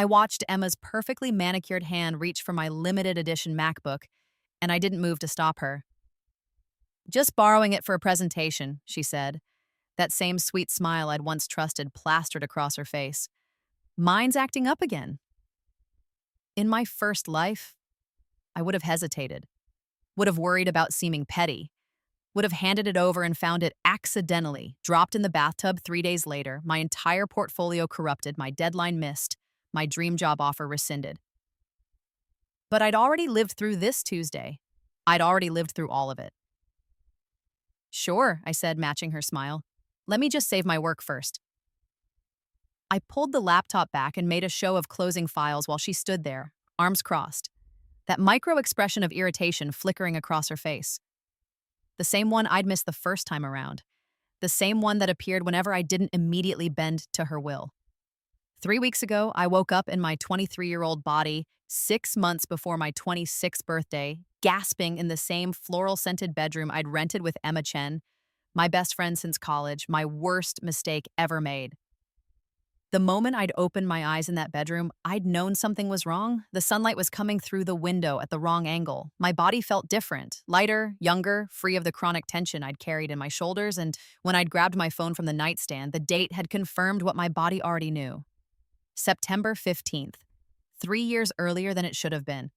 I watched Emma's perfectly manicured hand reach for my limited edition MacBook, and I didn't move to stop her. "Just borrowing it for a presentation," she said, that same sweet smile I'd once trusted plastered across her face. "Mine's acting up again." In my first life, I would have hesitated, would have worried about seeming petty, would have handed it over and found it accidentally dropped in the bathtub 3 days later, my entire portfolio corrupted, my deadline missed, my dream job offer rescinded. But I'd already lived through this Tuesday. I'd already lived through all of it. "Sure," I said, matching her smile. "Let me just save my work first." I pulled the laptop back and made a show of closing files while she stood there, arms crossed, that micro expression of irritation flickering across her face. The same one I'd missed the first time around. The same one that appeared whenever I didn't immediately bend to her will. 3 weeks ago, I woke up in my 23-year-old body, 6 months before my 26th birthday, gasping in the same floral-scented bedroom I'd rented with Emma Chen, my best friend since college, my worst mistake ever made. The moment I'd opened my eyes in that bedroom, I'd known something was wrong. The sunlight was coming through the window at the wrong angle. My body felt different, lighter, younger, free of the chronic tension I'd carried in my shoulders, and when I'd grabbed my phone from the nightstand, the date had confirmed what my body already knew. September 15th, 3 years earlier than it should have been.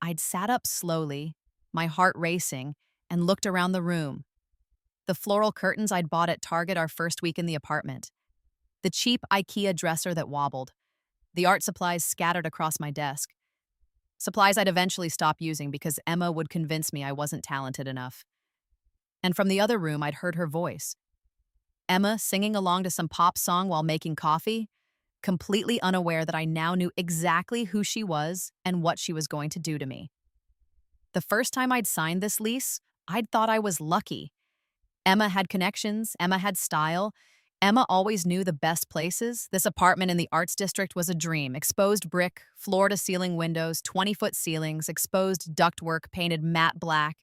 I'd sat up slowly, my heart racing, and looked around the room. The floral curtains I'd bought at Target our first week in the apartment. The cheap IKEA dresser that wobbled. The art supplies scattered across my desk. Supplies I'd eventually stop using because Emma would convince me I wasn't talented enough. And from the other room, I'd heard her voice. Emma singing along to some pop song while making coffee, completely unaware that I now knew exactly who she was and what she was going to do to me. The first time I'd signed this lease, I'd thought I was lucky. Emma had connections, Emma had style, Emma always knew the best places. This apartment in the Arts District was a dream. Exposed brick, floor-to-ceiling windows, 20-foot ceilings, exposed ductwork painted matte black,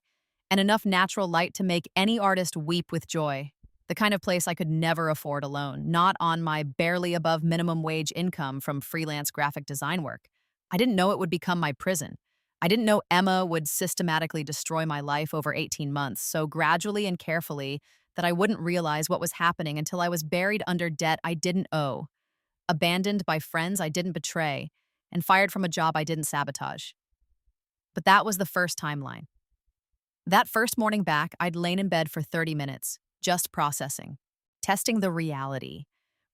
and enough natural light to make any artist weep with joy. The kind of place I could never afford alone, not on my barely above minimum wage income from freelance graphic design work. I didn't know it would become my prison. I didn't know Emma would systematically destroy my life over 18 months, so gradually and carefully that I wouldn't realize what was happening until I was buried under debt I didn't owe, abandoned by friends I didn't betray, and fired from a job I didn't sabotage. But that was the first timeline. That first morning back, I'd lain in bed for 30 minutes, just processing, testing the reality,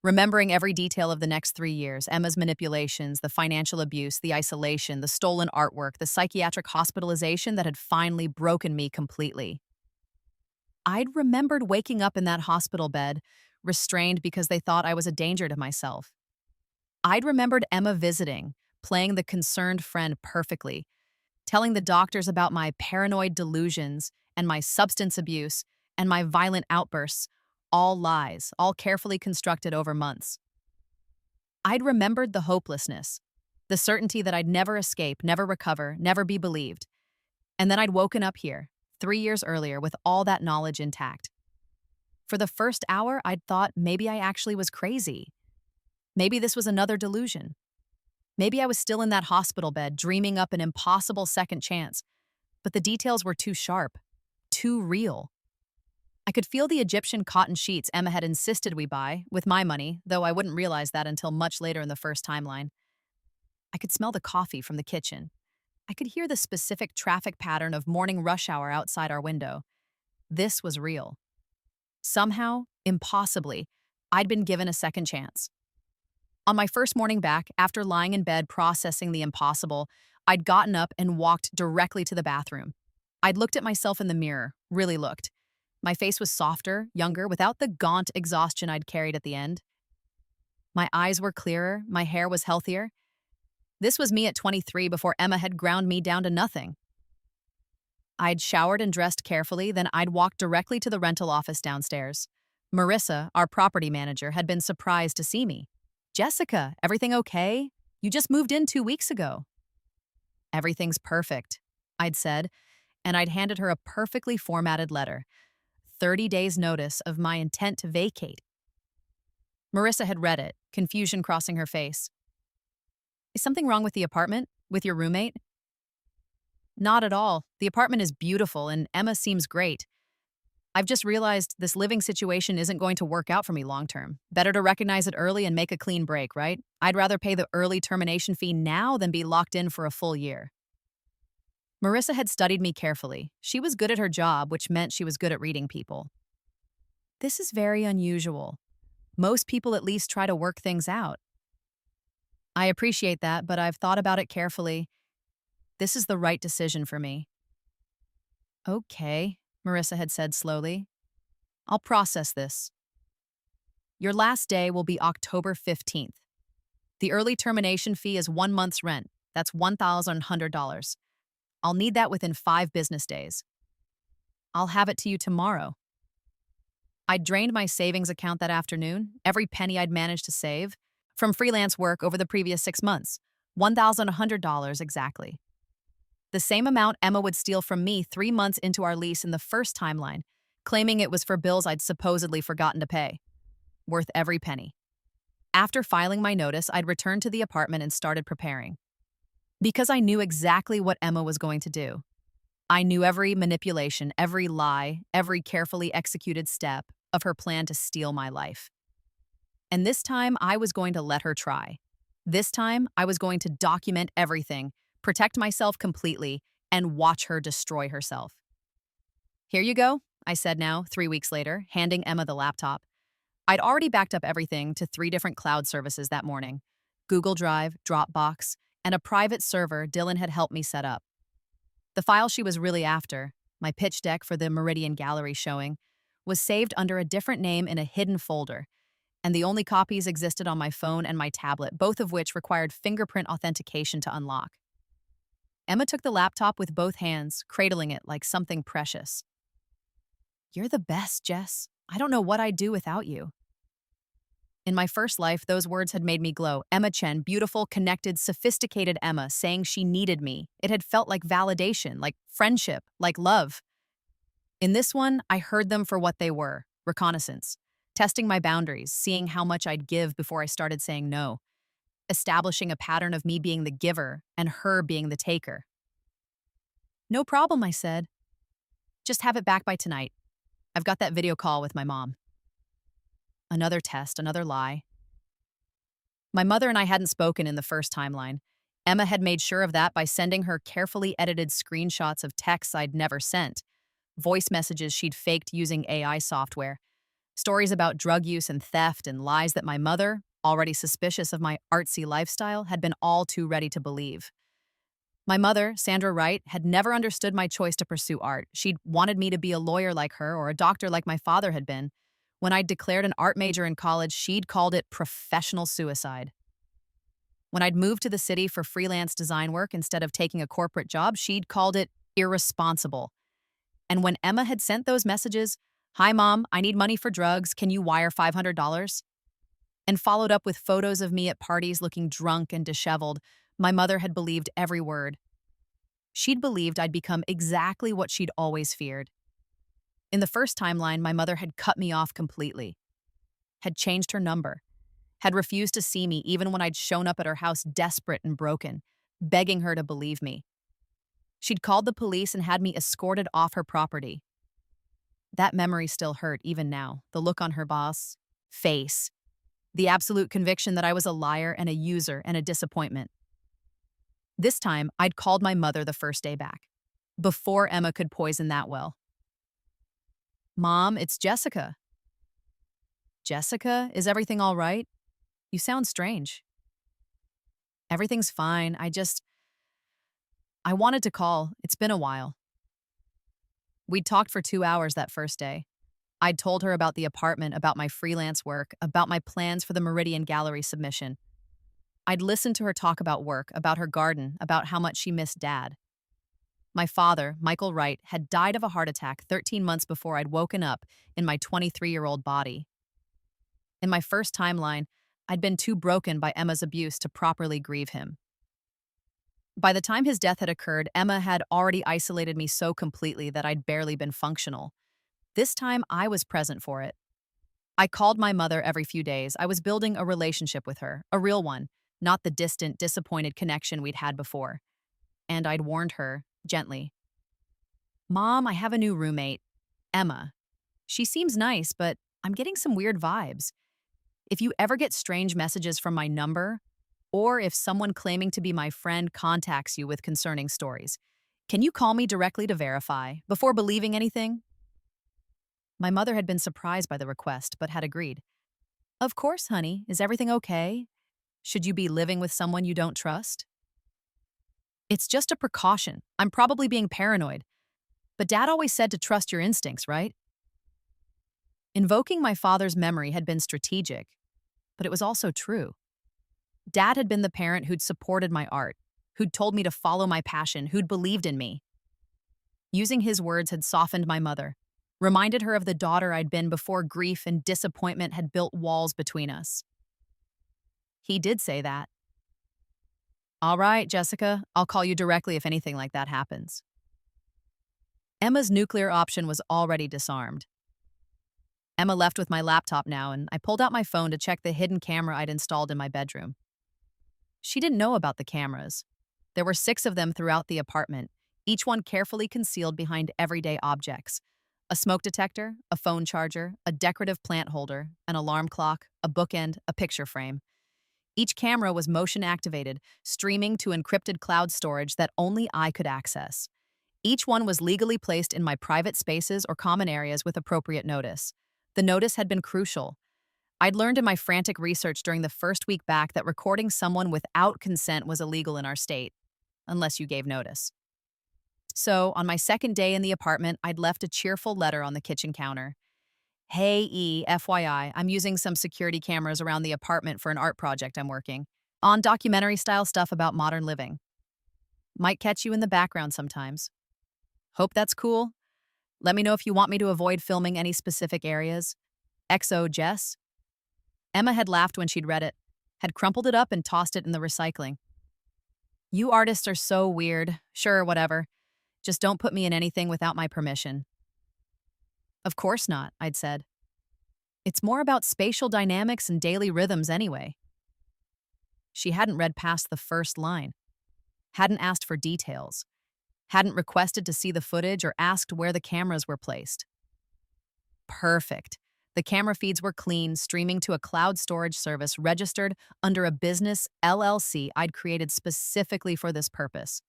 remembering every detail of the next 3 years, Emma's manipulations, the financial abuse, the isolation, the stolen artwork, the psychiatric hospitalization that had finally broken me completely. I'd remembered waking up in that hospital bed, restrained because they thought I was a danger to myself. I'd remembered Emma visiting, playing the concerned friend perfectly, telling the doctors about my paranoid delusions and my substance abuse and my violent outbursts, all lies, all carefully constructed over months. I'd remembered the hopelessness, the certainty that I'd never escape, never recover, never be believed. And then I'd woken up here, 3 years earlier, with all that knowledge intact. For the first hour, I'd thought maybe I actually was crazy. Maybe this was another delusion. Maybe I was still in that hospital bed, dreaming up an impossible second chance. But the details were too sharp, too real. I could feel the Egyptian cotton sheets Emma had insisted we buy, with my money, though I wouldn't realize that until much later in the first timeline. I could smell the coffee from the kitchen. I could hear the specific traffic pattern of morning rush hour outside our window. This was real. Somehow, impossibly, I'd been given a second chance. On my first morning back, after lying in bed processing the impossible, I'd gotten up and walked directly to the bathroom. I'd looked at myself in the mirror, really looked. My face was softer, younger, without the gaunt exhaustion I'd carried at the end. My eyes were clearer, my hair was healthier. This was me at 23 before Emma had ground me down to nothing. I'd showered and dressed carefully, then I'd walked directly to the rental office downstairs. Marissa, our property manager, had been surprised to see me. "Jessica, everything okay? You just moved in 2 weeks ago." "Everything's perfect," I'd said, and I'd handed her a perfectly formatted letter, 30 days' notice of my intent to vacate. Marissa had read it, confusion crossing her face. Is something wrong with the apartment? With your roommate? Not at all. The apartment is beautiful and Emma seems great. I've just realized this living situation isn't going to work out for me long term. Better to recognize it early and make a clean break, right? I'd rather pay the early termination fee now than be locked in for a full year. Marissa had studied me carefully. She was good at her job, which meant she was good at reading people. This is very unusual. Most people at least try to work things out. I appreciate that, but I've thought about it carefully. This is the right decision for me. Okay, Marissa had said slowly. I'll process this. Your last day will be October 15th. The early termination fee is 1 month's rent. That's $1,100. I'll need that within 5 business days. I'll have it to you tomorrow. I drained my savings account that afternoon, every penny I'd managed to save, from freelance work over the previous 6 months, $1,100 exactly. The same amount Emma would steal from me 3 months into our lease in the first timeline, claiming it was for bills I'd supposedly forgotten to pay. Worth every penny. After filing my notice, I'd returned to the apartment and started preparing. Because I knew exactly what Emma was going to do. I knew every manipulation, every lie, every carefully executed step of her plan to steal my life. And this time, I was going to let her try. This time, I was going to document everything, protect myself completely, and watch her destroy herself. Here you go, I said now, 3 weeks later, handing Emma the laptop. I'd already backed up everything to 3 different cloud services that morning: Google Drive, Dropbox, and a private server Dylan had helped me set up. The file she was really after, my pitch deck for the Meridian Gallery showing, was saved under a different name in a hidden folder, and the only copies existed on my phone and my tablet, both of which required fingerprint authentication to unlock. Emma took the laptop with both hands, cradling it like something precious. You're the best, Jess. I don't know what I'd do without you. In my first life, those words had made me glow. Emma Chen, beautiful, connected, sophisticated Emma, saying she needed me. It had felt like validation, like friendship, like love. In this one, I heard them for what they were: reconnaissance, testing my boundaries, seeing how much I'd give before I started saying no, establishing a pattern of me being the giver and her being the taker. No problem, I said. Just have it back by tonight. I've got that video call with my mom. Another test, another lie. My mother and I hadn't spoken in the first timeline. Emma had made sure of that by sending her carefully edited screenshots of texts I'd never sent, voice messages she'd faked using AI software, stories about drug use and theft, and lies that my mother, already suspicious of my artsy lifestyle, had been all too ready to believe. My mother, Sandra Wright, had never understood my choice to pursue art. She'd wanted me to be a lawyer like her or a doctor like my father had been. When I'd declared an art major in college, she'd called it professional suicide. When I'd moved to the city for freelance design work instead of taking a corporate job, she'd called it irresponsible. And when Emma had sent those messages, "Hi, Mom, I need money for drugs. Can you wire $500? And followed up with photos of me at parties looking drunk and disheveled, my mother had believed every word. She'd believed I'd become exactly what she'd always feared. In the first timeline, my mother had cut me off completely, had changed her number, had refused to see me even when I'd shown up at her house desperate and broken, begging her to believe me. She'd called the police and had me escorted off her property. That memory still hurt even now, the look on her boss' face, the absolute conviction that I was a liar and a user and a disappointment. This time, I'd called my mother the first day back, before Emma could poison that well. Mom, it's Jessica. Jessica, is everything all right? You sound strange. Everything's fine. I wanted to call. It's been a while. We'd talked for 2 hours that first day. I'd told her about the apartment, about my freelance work, about my plans for the Meridian Gallery submission. I'd listened to her talk about work, about her garden, about how much she missed Dad. My father, Michael Wright, had died of a heart attack 13 months before I'd woken up in my 23-year-old body. In my first timeline, I'd been too broken by Emma's abuse to properly grieve him. By the time his death had occurred, Emma had already isolated me so completely that I'd barely been functional. This time, I was present for it. I called my mother every few days. I was building a relationship with her, a real one, not the distant, disappointed connection we'd had before. And I'd warned her, gently. Mom, I have a new roommate, Emma. She seems nice, but I'm getting some weird vibes. If you ever get strange messages from my number, or if someone claiming to be my friend contacts you with concerning stories, can you call me directly to verify before believing anything? My mother had been surprised by the request, but had agreed. Of course, honey. Is everything okay? Should you be living with someone you don't trust? It's just a precaution. I'm probably being paranoid. But Dad always said to trust your instincts, right? Invoking my father's memory had been strategic, but it was also true. Dad had been the parent who'd supported my art, who'd told me to follow my passion, who'd believed in me. Using his words had softened my mother, reminded her of the daughter I'd been before grief and disappointment had built walls between us. He did say that. All right, Jessica, I'll call you directly if anything like that happens. Emma's nuclear option was already disarmed. Emma left with my laptop now, and I pulled out my phone to check the hidden camera I'd installed in my bedroom. She didn't know about the cameras. There were 6 of them throughout the apartment, each one carefully concealed behind everyday objects. A smoke detector, a phone charger, a decorative plant holder, an alarm clock, a bookend, a picture frame. Each camera was motion-activated, streaming to encrypted cloud storage that only I could access. Each one was legally placed in my private spaces or common areas with appropriate notice. The notice had been crucial. I'd learned in my frantic research during the first week back that recording someone without consent was illegal in our state, unless you gave notice. So, on my second day in the apartment, I'd left a cheerful letter on the kitchen counter. Hey E, FYI, I'm using some security cameras around the apartment for an art project I'm working on, documentary-style stuff about modern living. Might catch you in the background sometimes. Hope that's cool. Let me know if you want me to avoid filming any specific areas. XO Jess. Emma had laughed when she'd read it, had crumpled it up and tossed it in the recycling. You artists are so weird. Sure, whatever. Just don't put me in anything without my permission. Of course not, I'd said. It's more about spatial dynamics and daily rhythms anyway. She hadn't read past the first line, hadn't asked for details, hadn't requested to see the footage or asked where the cameras were placed. Perfect. The camera feeds were clean, streaming to a cloud storage service registered under a business LLC I'd created specifically for this purpose.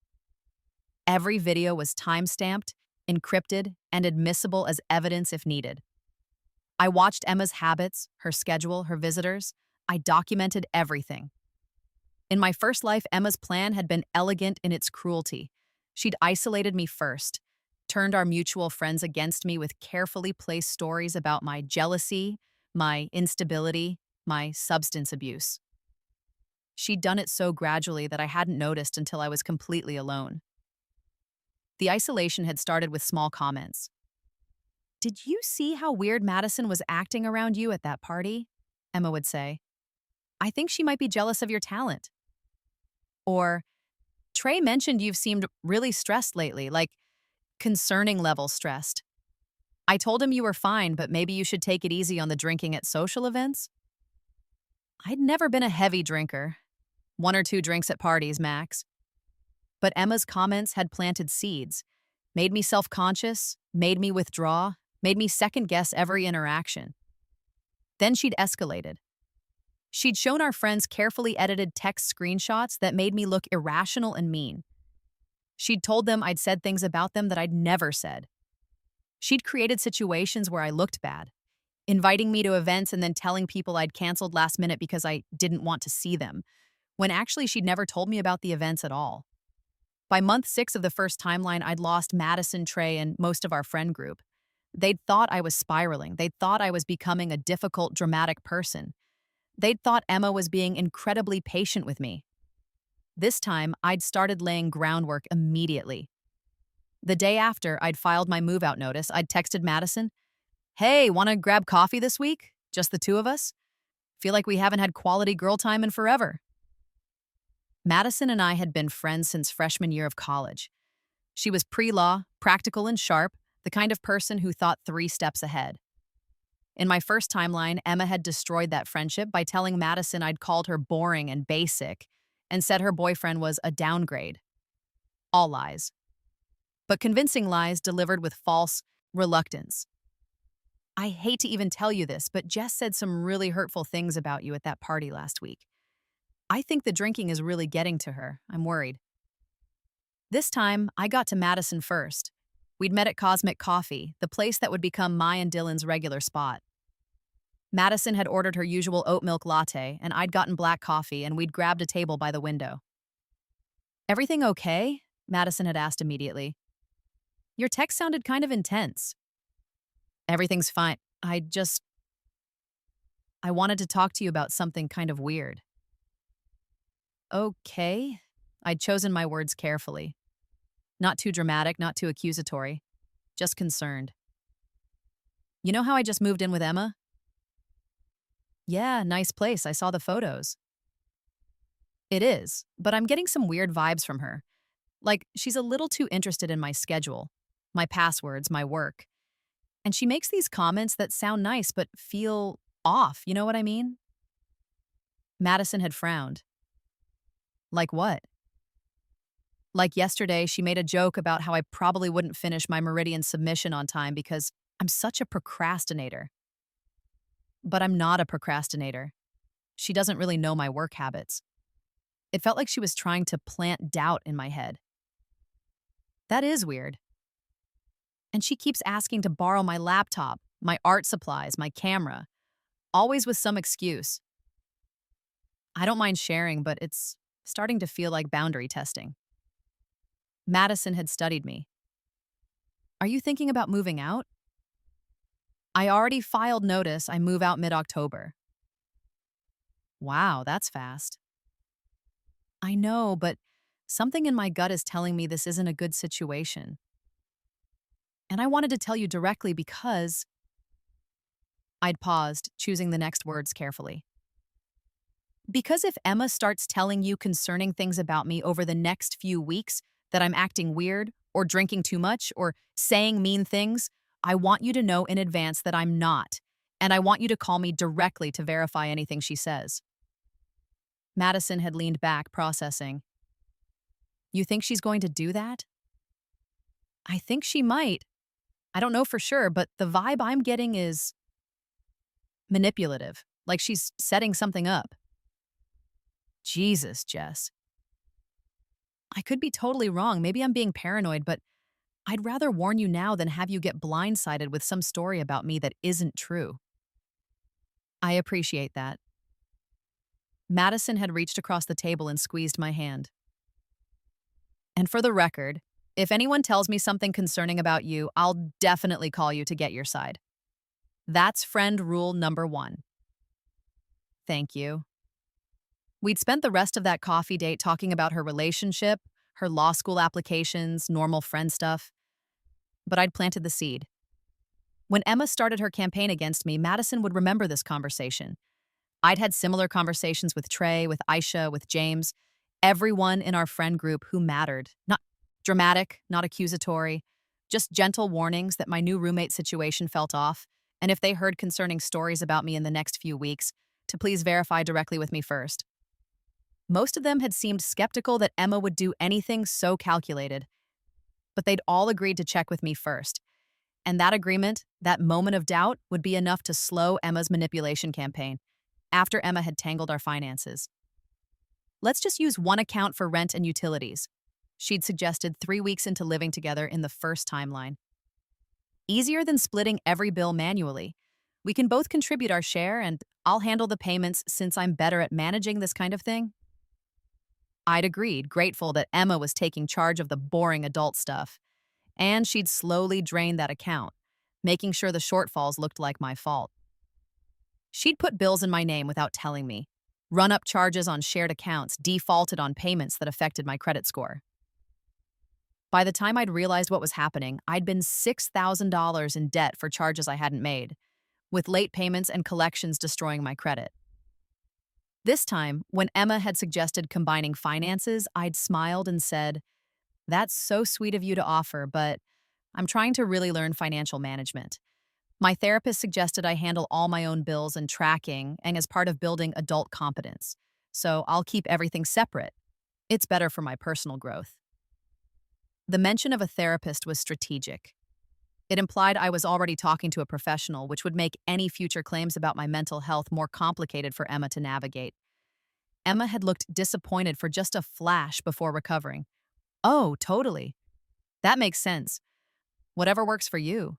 Every video was time-stamped, encrypted, and admissible as evidence if needed. I watched Emma's habits, her schedule, her visitors. I documented everything. In my first life, Emma's plan had been elegant in its cruelty. She'd isolated me first, turned our mutual friends against me with carefully placed stories about my jealousy, my instability, my substance abuse. She'd done it so gradually that I hadn't noticed until I was completely alone. The isolation had started with small comments. Did you see how weird Madison was acting around you at that party? Emma would say. I think she might be jealous of your talent. Or, Trey mentioned you've seemed really stressed lately, like concerning level stressed. I told him you were fine, but maybe you should take it easy on the drinking at social events? I'd never been a heavy drinker. 1 or 2 drinks at parties, max. But Emma's comments had planted seeds, made me self-conscious, made me withdraw, made me second-guess every interaction. Then she'd escalated. She'd shown our friends carefully edited text screenshots that made me look irrational and mean. She'd told them I'd said things about them that I'd never said. She'd created situations where I looked bad, inviting me to events and then telling people I'd canceled last minute because I didn't want to see them, when actually she'd never told me about the events at all. By month 6 of the first timeline, I'd lost Madison, Trey, and most of our friend group. They'd thought I was spiraling. They'd thought I was becoming a difficult, dramatic person. They'd thought Emma was being incredibly patient with me. This time, I'd started laying groundwork immediately. The day after I'd filed my move-out notice, I'd texted Madison, Hey, want to grab coffee this week? Just the 2 of us? Feel like we haven't had quality girl time in forever. Madison and I had been friends since freshman year of college. She was pre-law, practical and sharp, the kind of person who thought 3 steps ahead. In my first timeline, Emma had destroyed that friendship by telling Madison I'd called her boring and basic and said her boyfriend was a downgrade. All lies. But convincing lies delivered with false reluctance. I hate to even tell you this, but Jess said some really hurtful things about you at that party last week. I think the drinking is really getting to her. I'm worried. This time, I got to Madison first. We'd met at Cosmic Coffee, the place that would become my and Dylan's regular spot. Madison had ordered her usual oat milk latte, and I'd gotten black coffee, and we'd grabbed a table by the window. "Everything okay?" Madison had asked immediately. "Your text sounded kind of intense." "Everything's fine. I wanted to talk to you about something kind of weird." "Okay." I'd chosen my words carefully. Not too dramatic, not too accusatory. Just concerned. "You know how I just moved in with Emma?" "Yeah, nice place. I saw the photos." "It is, but I'm getting some weird vibes from her. Like, she's a little too interested in my schedule, my passwords, my work. And she makes these comments that sound nice but feel off, you know what I mean?" Madison had frowned. "Like what?" "Like yesterday, she made a joke about how I probably wouldn't finish my Meridian submission on time because I'm such a procrastinator." "But I'm not a procrastinator. She doesn't really know my work habits." It felt like she was trying to plant doubt in my head. That is weird. And she keeps asking to borrow my laptop, my art supplies, my camera, always with some excuse. I don't mind sharing, but it's starting to feel like boundary testing. Madison had studied me. "Are you thinking about moving out?" "I already filed notice I move out mid-October." "Wow, that's fast." "I know, but something in my gut is telling me this isn't a good situation. And I wanted to tell you directly because—" I'd paused, choosing the next words carefully. "Because if Emma starts telling you concerning things about me over the next few weeks, that I'm acting weird, or drinking too much, or saying mean things, I want you to know in advance that I'm not, and I want you to call me directly to verify anything she says." Madison had leaned back, processing. "You think she's going to do that?" "I think she might. I don't know for sure, but the vibe I'm getting is manipulative, like she's setting something up." Jesus, Jess. I could be totally wrong. Maybe I'm being paranoid, but I'd rather warn you now than have you get blindsided with some story about me that isn't true. "I appreciate that." Madison had reached across the table and squeezed my hand. "And for the record, if anyone tells me something concerning about you, I'll definitely call you to get your side. That's friend rule number 1. "Thank you." We'd spent the rest of that coffee date talking about her relationship, her law school applications, normal friend stuff. But I'd planted the seed. When Emma started her campaign against me, Madison would remember this conversation. I'd had similar conversations with Trey, with Aisha, with James, everyone in our friend group who mattered. Not dramatic, not accusatory, just gentle warnings that my new roommate situation felt off, and if they heard concerning stories about me in the next few weeks, to please verify directly with me first. Most of them had seemed skeptical that Emma would do anything so calculated, but they'd all agreed to check with me first. And that agreement, that moment of doubt, would be enough to slow Emma's manipulation campaign, after Emma had tangled our finances. "Let's just use one account for rent and utilities," she'd suggested 3 weeks into living together in the first timeline. "Easier than splitting every bill manually. We can both contribute our share, and I'll handle the payments since I'm better at managing this kind of thing." I'd agreed, grateful that Emma was taking charge of the boring adult stuff, and she'd slowly drained that account, making sure the shortfalls looked like my fault. She'd put bills in my name without telling me, run up charges on shared accounts, defaulted on payments that affected my credit score. By the time I'd realized what was happening, I'd been $6,000 in debt for charges I hadn't made, with late payments and collections destroying my credit. This time, when Emma had suggested combining finances, I'd smiled and said, "That's so sweet of you to offer, but I'm trying to really learn financial management. My therapist suggested I handle all my own bills and tracking, and as part of building adult competence. So I'll keep everything separate. It's better for my personal growth. The mention of a therapist was strategic. It implied I was already talking to a professional, which would make any future claims about my mental health more complicated for Emma to navigate. Emma had looked disappointed for just a flash before recovering. Oh, totally. That makes sense. Whatever works for you.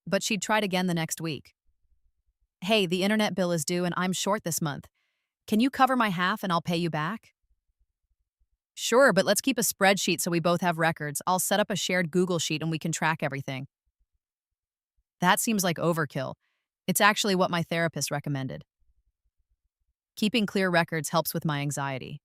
But she'd tried again the next week. Hey, the internet bill is due and I'm short this month. Can you cover my half and I'll pay you back? Sure, but let's keep a spreadsheet so we both have records. I'll set up a shared Google sheet and we can track everything. That seems like overkill. It's actually what my therapist recommended. Keeping clear records helps with my anxiety.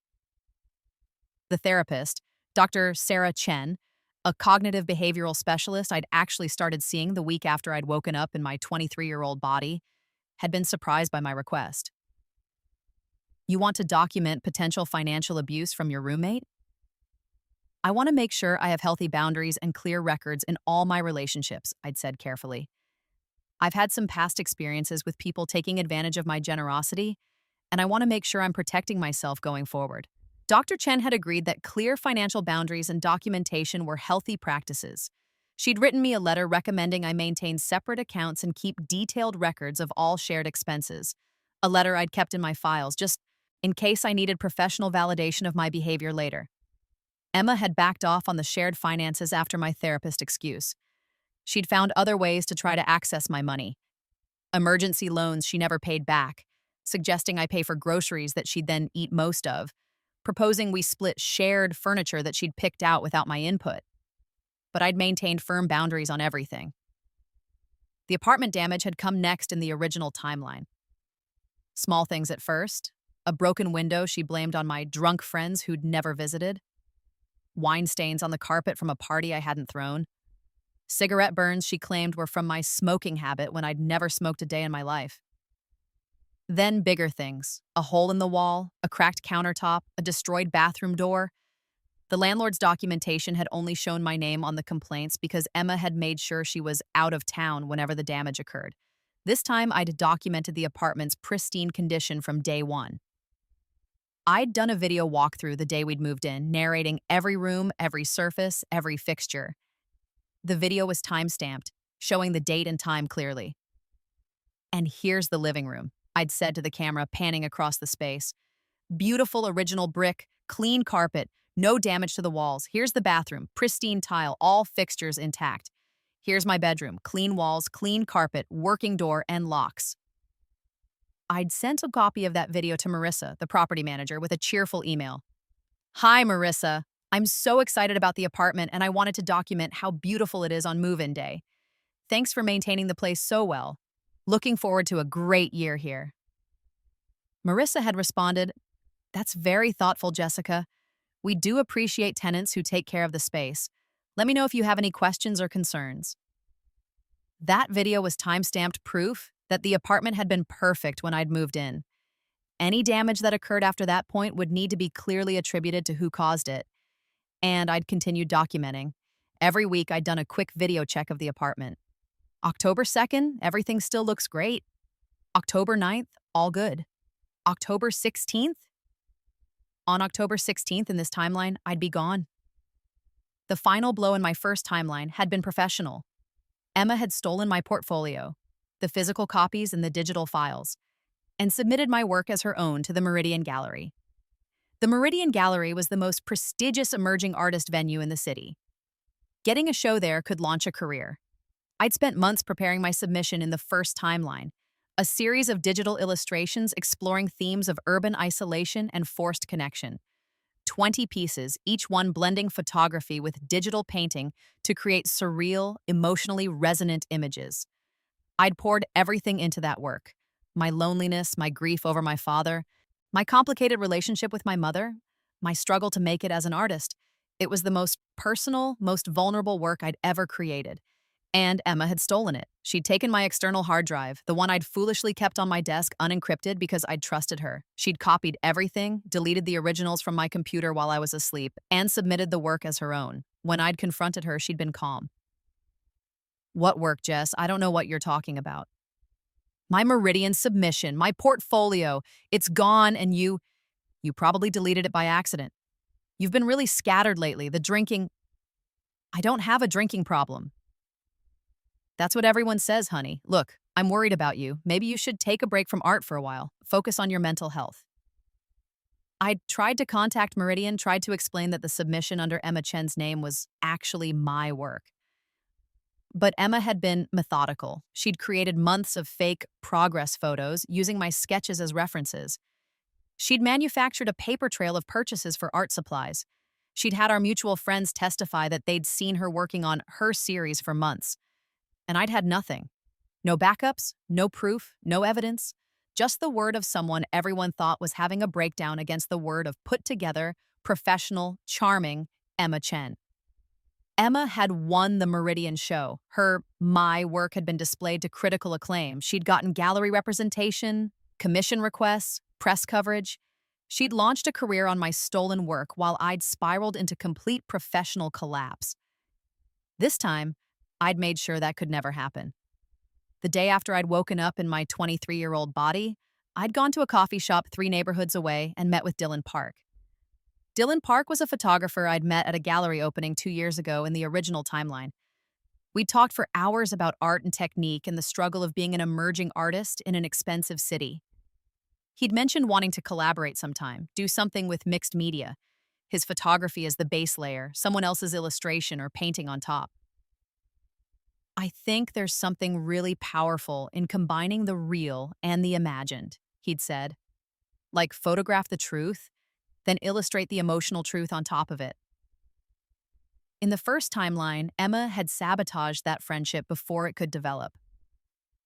The therapist, Dr. Sarah Chen, a cognitive behavioral specialist I'd actually started seeing the week after I'd woken up in my 23-year-old body, had been surprised by my request. You want to document potential financial abuse from your roommate? I want to make sure I have healthy boundaries and clear records in all my relationships, I'd said carefully. I've had some past experiences with people taking advantage of my generosity, and I want to make sure I'm protecting myself going forward. Dr. Chen had agreed that clear financial boundaries and documentation were healthy practices. She'd written me a letter recommending I maintain separate accounts and keep detailed records of all shared expenses. A letter I'd kept in my files, just in case I needed professional validation of my behavior later. Emma had backed off on the shared finances after my therapist excuse. She'd found other ways to try to access my money. Emergency loans she never paid back, suggesting I pay for groceries that she'd then eat most of, proposing we split shared furniture that she'd picked out without my input. But I'd maintained firm boundaries on everything. The apartment damage had come next in the original timeline. Small things at first. A broken window she blamed on my drunk friends who'd never visited. Wine stains on the carpet from a party I hadn't thrown. Cigarette burns she claimed were from my smoking habit when I'd never smoked a day in my life. Then bigger things. A hole in the wall, a cracked countertop, a destroyed bathroom door. The landlord's documentation had only shown my name on the complaints because Emma had made sure she was out of town whenever the damage occurred. This time, I'd documented the apartment's pristine condition from day one. I'd done a video walkthrough the day we'd moved in, narrating every room, every surface, every fixture. The video was time-stamped, showing the date and time clearly. And here's the living room, I'd said to the camera, panning across the space. Beautiful original brick, clean carpet, no damage to the walls. Here's the bathroom, pristine tile, all fixtures intact. Here's my bedroom, clean walls, clean carpet, working door, and locks. I'd sent a copy of that video to Marissa, the property manager, with a cheerful email. Hi, Marissa. I'm so excited about the apartment and I wanted to document how beautiful it is on move-in day. Thanks for maintaining the place so well. Looking forward to a great year here. Marissa had responded, That's very thoughtful, Jessica. We do appreciate tenants who take care of the space. Let me know if you have any questions or concerns. That video was time-stamped proof that the apartment had been perfect when I'd moved in. Any damage that occurred after that point would need to be clearly attributed to who caused it. And I'd continued documenting. Every week, I'd done a quick video check of the apartment. October 2nd, everything still looks great. October 9th, all good. October 16th? On October 16th in this timeline, I'd be gone. The final blow in my first timeline had been professional. Emma had stolen my portfolio, the physical copies and the digital files, and submitted my work as her own to the Meridian Gallery. The Meridian Gallery was the most prestigious emerging artist venue in the city. Getting a show there could launch a career. I'd spent months preparing my submission in the first timeline, a series of digital illustrations exploring themes of urban isolation and forced connection. 20 pieces, each one blending photography with digital painting to create surreal, emotionally resonant images. I'd poured everything into that work. My loneliness, my grief over my father, my complicated relationship with my mother, my struggle to make it as an artist. It was the most personal, most vulnerable work I'd ever created. And Emma had stolen it. She'd taken my external hard drive, the one I'd foolishly kept on my desk unencrypted because I'd trusted her. She'd copied everything, deleted the originals from my computer while I was asleep, and submitted the work as her own. When I'd confronted her, she'd been calm. What work, Jess? I don't know what you're talking about. My Meridian submission, my portfolio, it's gone and you probably deleted it by accident. You've been really scattered lately. The drinking, I don't have a drinking problem. That's what everyone says, honey. Look, I'm worried about you. Maybe you should take a break from art for a while. Focus on your mental health. I tried to contact Meridian, tried to explain that the submission under Emma Chen's name was actually my work. But Emma had been methodical. She'd created months of fake progress photos using my sketches as references. She'd manufactured a paper trail of purchases for art supplies. She'd had our mutual friends testify that they'd seen her working on her series for months. And I'd had nothing. No backups, no proof, no evidence. Just the word of someone everyone thought was having a breakdown against the word of put-together, professional, charming Emma Chen. Emma had won the Meridian show. My work had been displayed to critical acclaim. She'd gotten gallery representation, commission requests, press coverage. She'd launched a career on my stolen work while I'd spiraled into complete professional collapse. This time, I'd made sure that could never happen. The day after I'd woken up in my 23-year-old body, I'd gone to a coffee shop 3 neighborhoods away and met with Dylan Park. Dylan Park was a photographer I'd met at a gallery opening 2 years ago in the original timeline. We talked for hours about art and technique and the struggle of being an emerging artist in an expensive city. He'd mentioned wanting to collaborate sometime, do something with mixed media. His photography as the base layer, someone else's illustration or painting on top. I think there's something really powerful in combining the real and the imagined, he'd said. Like photograph the truth, then illustrate the emotional truth on top of it. In the first timeline, Emma had sabotaged that friendship before it could develop.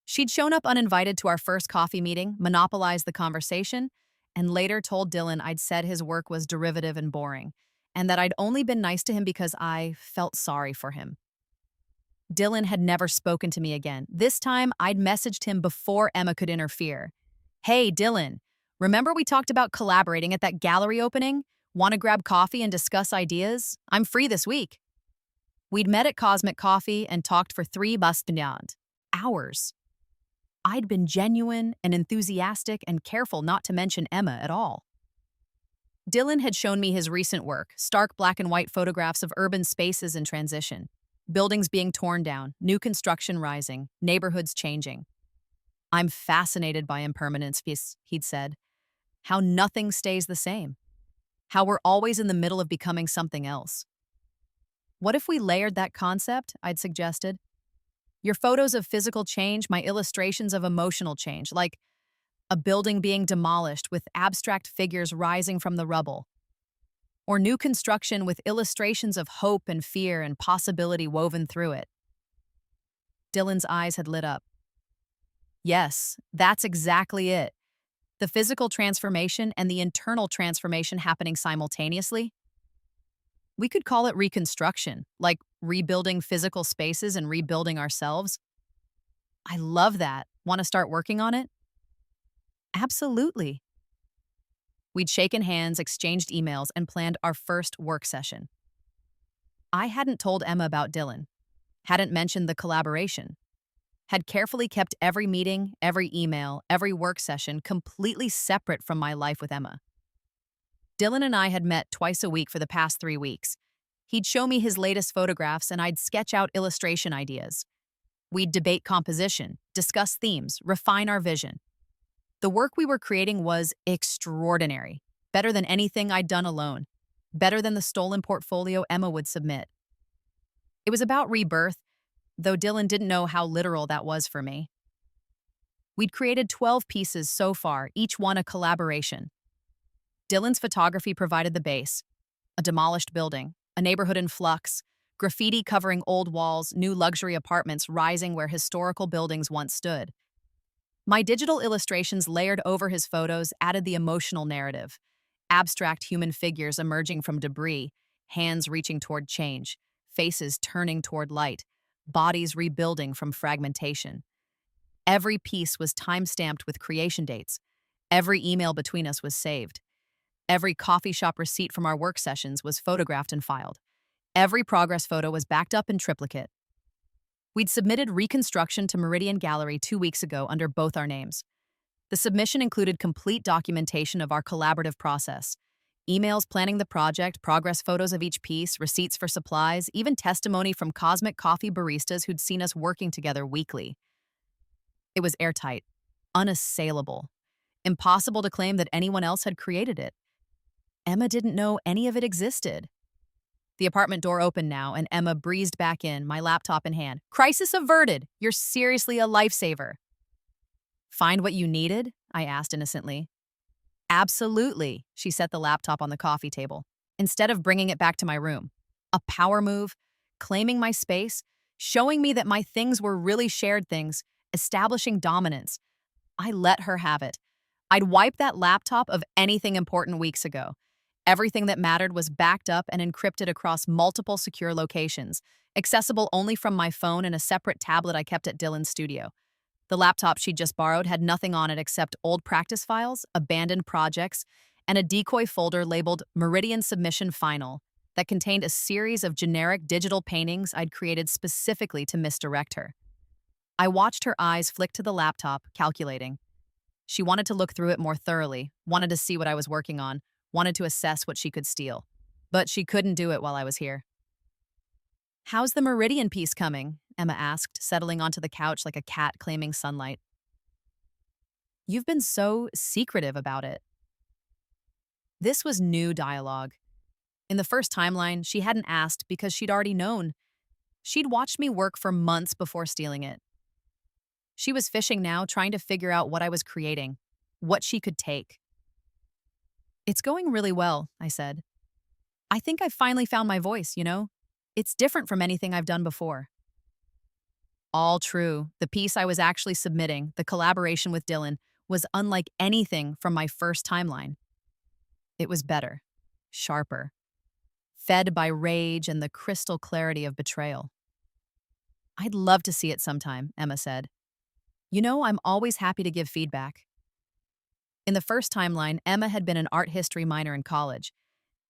She'd shown up uninvited to our first coffee meeting, monopolized the conversation, and later told Dylan I'd said his work was derivative and boring, and that I'd only been nice to him because I felt sorry for him. Dylan had never spoken to me again. This time, I'd messaged him before Emma could interfere. Hey, Dylan, remember we talked about collaborating at that gallery opening? Want to grab coffee and discuss ideas? I'm free this week. We'd met at Cosmic Coffee and talked for 3 beyond hours. I'd been genuine and enthusiastic and careful not to mention Emma at all. Dylan had shown me his recent work, stark black and white photographs of urban spaces in transition. Buildings being torn down, new construction rising, neighborhoods changing. I'm fascinated by impermanence, he'd said. How nothing stays the same. How we're always in the middle of becoming something else. What if we layered that concept? I'd suggested. Your photos of physical change, my illustrations of emotional change, like a building being demolished with abstract figures rising from the rubble. Or new construction with illustrations of hope and fear and possibility woven through it. Dylan's eyes had lit up. Yes, that's exactly it. The physical transformation and the internal transformation happening simultaneously. We could call it reconstruction, like rebuilding physical spaces and rebuilding ourselves. I love that. Want to start working on it? Absolutely. We'd shaken hands, exchanged emails, and planned our first work session. I hadn't told Emma about Dylan, hadn't mentioned the collaboration, had carefully kept every meeting, every email, every work session completely separate from my life with Emma. Dylan and I had met twice a week for the past 3 weeks. He'd show me his latest photographs and I'd sketch out illustration ideas. We'd debate composition, discuss themes, refine our vision. The work we were creating was extraordinary, better than anything I'd done alone, better than the stolen portfolio Emma would submit. It was about rebirth, though Dylan didn't know how literal that was for me. We'd created 12 pieces so far, each one a collaboration. Dylan's photography provided the base, a demolished building, a neighborhood in flux, graffiti covering old walls, new luxury apartments rising where historical buildings once stood. My digital illustrations layered over his photos added the emotional narrative, abstract human figures emerging from debris, hands reaching toward change, faces turning toward light, bodies rebuilding from fragmentation. Every piece was time-stamped with creation dates. Every email between us was saved. Every coffee shop receipt from our work sessions was photographed and filed. Every progress photo was backed up in triplicate. We'd submitted reconstruction to Meridian Gallery 2 weeks ago under both our names. The submission included complete documentation of our collaborative process, emails planning the project, progress photos of each piece, receipts for supplies, even testimony from Cosmic Coffee baristas who'd seen us working together weekly. It was airtight, unassailable, impossible to claim that anyone else had created it. Emma didn't know any of it existed. The apartment door opened now, and Emma breezed back in, my laptop in hand. "Crisis averted! You're seriously a lifesaver." "Find what you needed?" I asked innocently. "Absolutely," she set the laptop on the coffee table, instead of bringing it back to my room. A power move, claiming my space, showing me that my things were really shared things, establishing dominance. I let her have it. I'd wiped that laptop of anything important weeks ago. Everything that mattered was backed up and encrypted across multiple secure locations, accessible only from my phone and a separate tablet I kept at Dylan's studio. The laptop she'd just borrowed had nothing on it except old practice files, abandoned projects, and a decoy folder labeled Meridian Submission Final that contained a series of generic digital paintings I'd created specifically to misdirect her. I watched her eyes flick to the laptop, calculating. She wanted to look through it more thoroughly, wanted to see what I was working on, wanted to assess what she could steal. But she couldn't do it while I was here. "How's the Meridian piece coming?" Emma asked, settling onto the couch like a cat claiming sunlight. "You've been so secretive about it." This was new dialogue. In the first timeline, she hadn't asked because she'd already known. She'd watched me work for months before stealing it. She was fishing now, trying to figure out what I was creating, what she could take. "It's going really well," I said. "I think I've finally found my voice, you know? It's different from anything I've done before." All true. The piece I was actually submitting, the collaboration with Dylan, was unlike anything from my first timeline. It was better, sharper, fed by rage and the crystal clarity of betrayal. "I'd love to see it sometime," Emma said. "You know, I'm always happy to give feedback." In the first timeline, Emma had been an art history minor in college.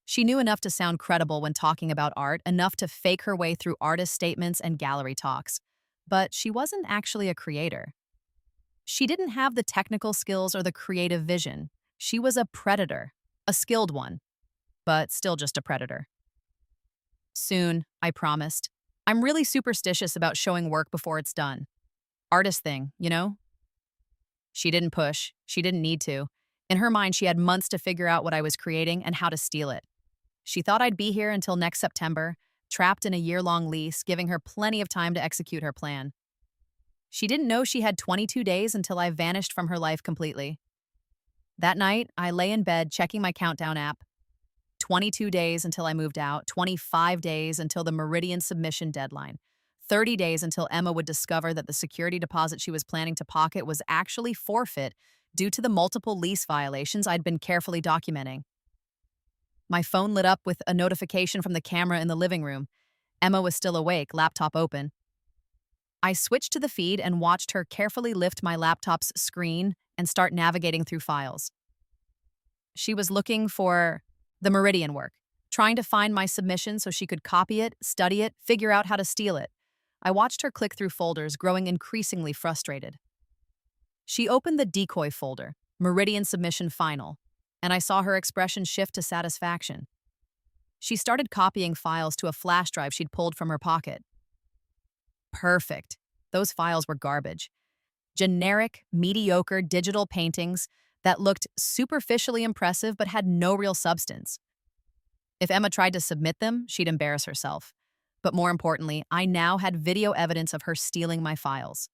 She knew enough to sound credible when talking about art, enough to fake her way through artist statements and gallery talks. But she wasn't actually a creator. She didn't have the technical skills or the creative vision. She was a predator, a skilled one, but still just a predator. "Soon," I promised. "I'm really superstitious about showing work before it's done. Artist thing, you know?" She didn't push. She didn't need to. In her mind, she had months to figure out what I was creating and how to steal it. She thought I'd be here until next September, trapped in a year-long lease, giving her plenty of time to execute her plan. She didn't know she had 22 days until I vanished from her life completely. That night, I lay in bed checking my countdown app. 22 days until I moved out, 25 days until the Meridian submission deadline. 30 days until Emma would discover that the security deposit she was planning to pocket was actually forfeit due to the multiple lease violations I'd been carefully documenting. My phone lit up with a notification from the camera in the living room. Emma was still awake, laptop open. I switched to the feed and watched her carefully lift my laptop's screen and start navigating through files. She was looking for the Meridian work, trying to find my submission so she could copy it, study it, figure out how to steal it. I watched her click through folders, growing increasingly frustrated. She opened the decoy folder, Meridian Submission Final, and I saw her expression shift to satisfaction. She started copying files to a flash drive she'd pulled from her pocket. Perfect. Those files were garbage. Generic, mediocre digital paintings that looked superficially impressive but had no real substance. If Emma tried to submit them, she'd embarrass herself. But more importantly, I now had video evidence of her stealing my files.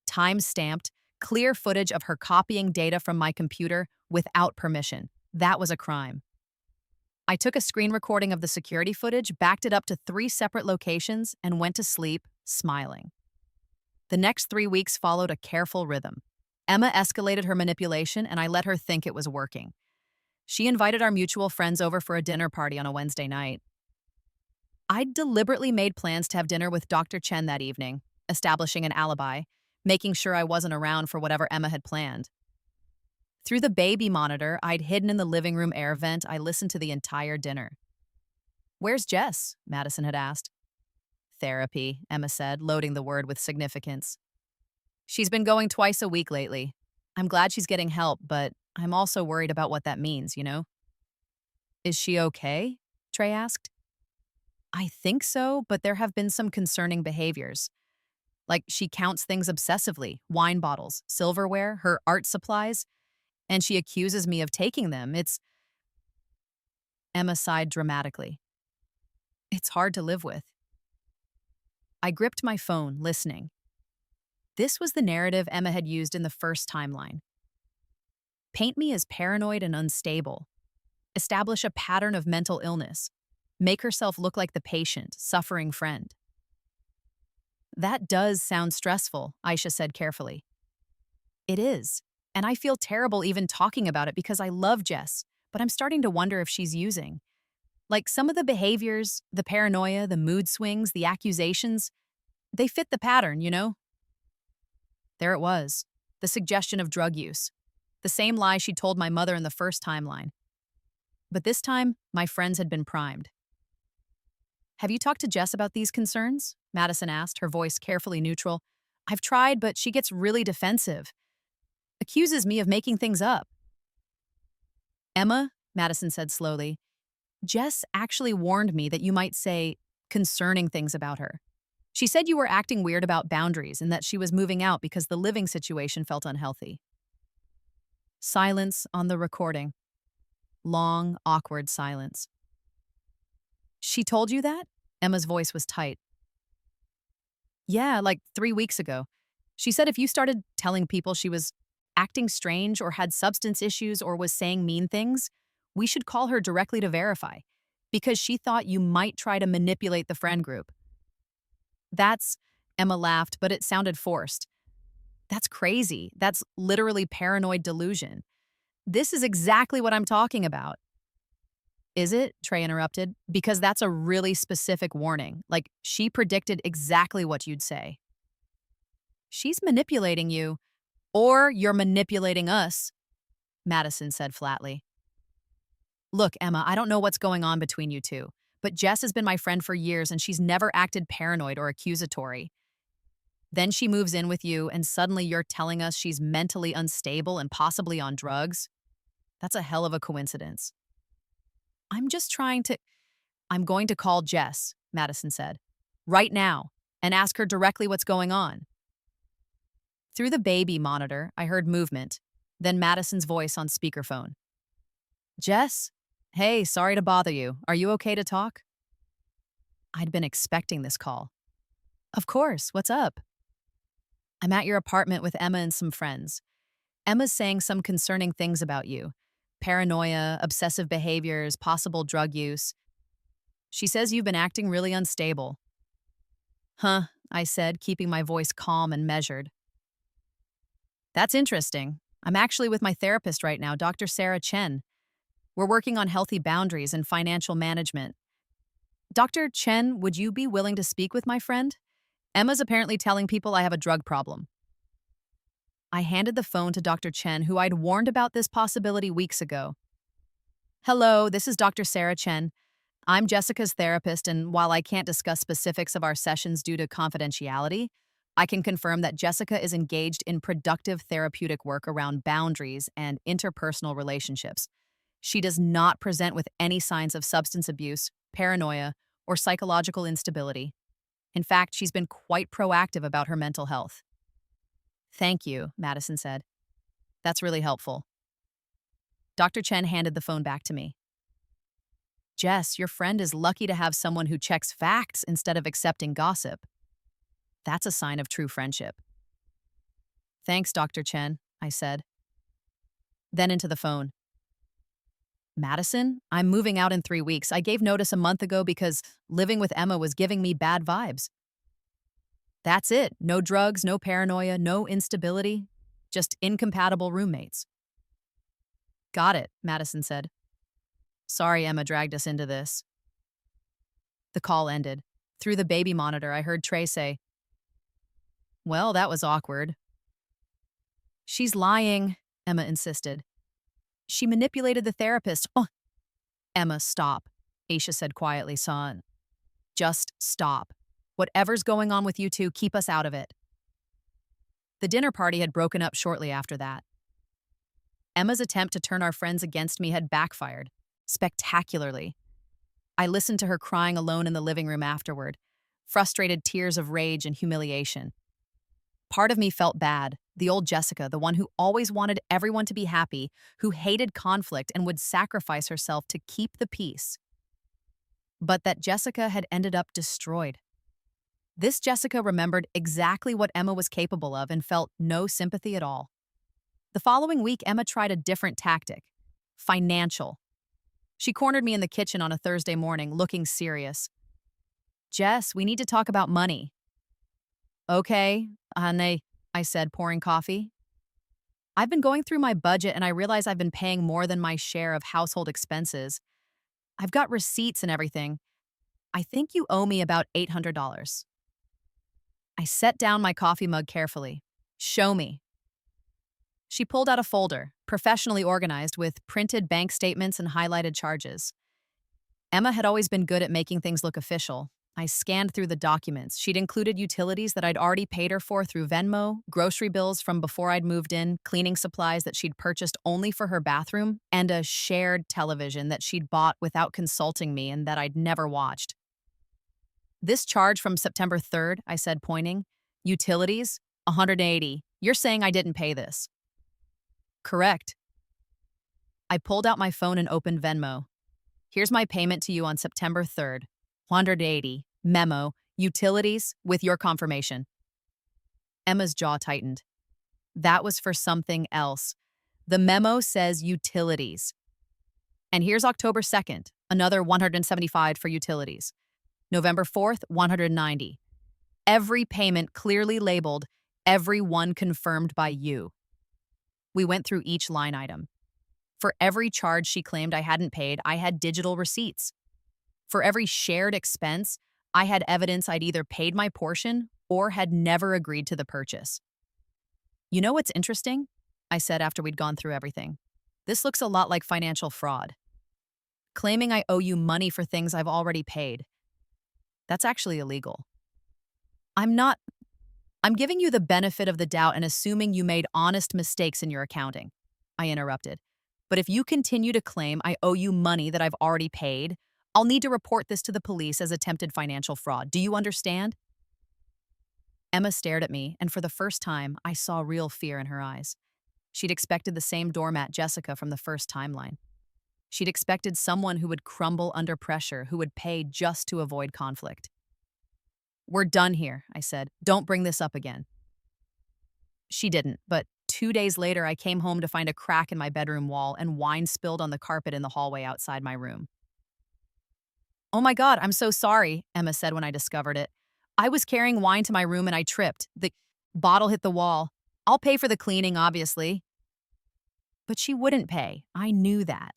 Time-stamped, clear footage of her copying data from my computer without permission. That was a crime. I took a screen recording of the security footage, backed it up to 3 separate locations, and went to sleep, smiling. The next 3 weeks followed a careful rhythm. Emma escalated her manipulation, and I let her think it was working. She invited our mutual friends over for a dinner party on a Wednesday night. I'd deliberately made plans to have dinner with Dr. Chen that evening, establishing an alibi, making sure I wasn't around for whatever Emma had planned. Through the baby monitor I'd hidden in the living room air vent, I listened to the entire dinner. "Where's Jess?" Madison had asked. Therapy, Emma said, loading the word with significance. She's been going twice a week lately. I'm glad she's getting help, but I'm also worried about what that means? Is she okay? Trey asked. I think so, but there have been some concerning behaviors. Like she counts things obsessively, wine bottles, silverware, her art supplies, and she accuses me of taking them. Emma sighed dramatically. It's hard to live with. I gripped my phone, listening. This was the narrative Emma had used in the first timeline. Paint me as paranoid and unstable. Establish a pattern of mental illness. Make herself look like the patient, suffering friend. That does sound stressful, Aisha said carefully. It is, and I feel terrible even talking about it because I love Jess, but I'm starting to wonder if she's using. Like some of the behaviors, the paranoia, the mood swings, the accusations, they fit the pattern? There it was, the suggestion of drug use. The same lie she told my mother in the first timeline. But this time, my friends had been primed. Have you talked to Jess about these concerns? Madison asked, her voice carefully neutral. I've tried, but she gets really defensive. Accuses me of making things up. Emma, Madison said slowly, Jess actually warned me that you might say concerning things about her. She said you were acting weird about boundaries and that she was moving out because the living situation felt unhealthy. Silence on the recording. Long, awkward silence. She told you that? Emma's voice was tight. Yeah, like 3 weeks ago. She said if you started telling people she was acting strange or had substance issues or was saying mean things, we should call her directly to verify, because she thought you might try to manipulate the friend group. Emma laughed, but it sounded forced. That's crazy. That's literally paranoid delusion. This is exactly what I'm talking about. Is it? Trey interrupted. Because that's a really specific warning. Like, she predicted exactly what you'd say. She's manipulating you, or you're manipulating us, Madison said flatly. Look, Emma, I don't know what's going on between you two, but Jess has been my friend for years and she's never acted paranoid or accusatory. Then she moves in with you and suddenly you're telling us she's mentally unstable and possibly on drugs? That's a hell of a coincidence. I'm going to call Jess, Madison said, right now, and ask her directly what's going on. Through the baby monitor, I heard movement, then Madison's voice on speakerphone. Jess? Hey, sorry to bother you. Are you okay to talk? I'd been expecting this call. Of course, what's up? I'm at your apartment with Emma and some friends. Emma's saying some concerning things about you. Paranoia, obsessive behaviors, possible drug use. She says you've been acting really unstable. Huh, I said, keeping my voice calm and measured. That's interesting. I'm actually with my therapist right now, Dr. Sarah Chen. We're working on healthy boundaries and financial management. Dr. Chen, would you be willing to speak with my friend? Emma's apparently telling people I have a drug problem. I handed the phone to Dr. Chen, who I'd warned about this possibility weeks ago. Hello, this is Dr. Sarah Chen. I'm Jessica's therapist, and while I can't discuss specifics of our sessions due to confidentiality, I can confirm that Jessica is engaged in productive therapeutic work around boundaries and interpersonal relationships. She does not present with any signs of substance abuse, paranoia, or psychological instability. In fact, she's been quite proactive about her mental health. Thank you, Madison said. That's really helpful. Dr. Chen handed the phone back to me. Jess, your friend is lucky to have someone who checks facts instead of accepting gossip. That's a sign of true friendship. Thanks, Dr. Chen, I said. Then into the phone. Madison, I'm moving out in 3 weeks. I gave notice a month ago because living with Emma was giving me bad vibes. That's it. No drugs, no paranoia, no instability. Just incompatible roommates. Got it, Madison said. Sorry Emma dragged us into this. The call ended. Through the baby monitor, I heard Trey say, Well, that was awkward. She's lying, Emma insisted. She manipulated the therapist. Oh. Emma, stop, Aisha said quietly, son. Just stop. Whatever's going on with you two, keep us out of it. The dinner party had broken up shortly after that. Emma's attempt to turn our friends against me had backfired, spectacularly. I listened to her crying alone in the living room afterward, frustrated tears of rage and humiliation. Part of me felt bad, the old Jessica, the one who always wanted everyone to be happy, who hated conflict and would sacrifice herself to keep the peace. But that Jessica had ended up destroyed. This Jessica remembered exactly what Emma was capable of and felt no sympathy at all. The following week, Emma tried a different tactic: financial. She cornered me in the kitchen on a Thursday morning, looking serious. "Jess, we need to talk about money." "Okay, honey," I said, pouring coffee. "I've been going through my budget and I realize I've been paying more than my share of household expenses. I've got receipts and everything. I think you owe me about $800. I set down my coffee mug carefully. "Show me." She pulled out a folder, professionally organized with printed bank statements and highlighted charges. Emma had always been good at making things look official. I scanned through the documents. She'd included utilities that I'd already paid her for through Venmo, grocery bills from before I'd moved in, cleaning supplies that she'd purchased only for her bathroom, and a shared television that she'd bought without consulting me and that I'd never watched. "This charge from September 3rd, I said, pointing. "Utilities, $180. You're saying I didn't pay this?" "Correct." I pulled out my phone and opened Venmo. "Here's my payment to you on September 3rd. $180. Memo. Utilities with your confirmation." Emma's jaw tightened. That was for something else. The memo says utilities. "And here's October 2nd, another $175 for utilities. November 4th, $190. Every payment clearly labeled, every one confirmed by you." We went through each line item. For every charge she claimed I hadn't paid, I had digital receipts. For every shared expense, I had evidence I'd either paid my portion or had never agreed to the purchase. "You know what's interesting?" I said after we'd gone through everything. "This looks a lot like financial fraud. Claiming I owe you money for things I've already paid. That's actually illegal." I'm giving you the benefit of the doubt and assuming you made honest mistakes in your accounting," I interrupted. "But if you continue to claim I owe you money that I've already paid, I'll need to report this to the police as attempted financial fraud. Do you understand?" Emma stared at me, and for the first time, I saw real fear in her eyes. She'd expected the same doormat Jessica from the first timeline. She'd expected someone who would crumble under pressure, who would pay just to avoid conflict. "We're done here," I said. "Don't bring this up again." She didn't, but 2 days later I came home to find a crack in my bedroom wall and wine spilled on the carpet in the hallway outside my room. "Oh my God, I'm so sorry," Emma said when I discovered it. "I was carrying wine to my room and I tripped. The bottle hit the wall. I'll pay for the cleaning, obviously." But she wouldn't pay. I knew that.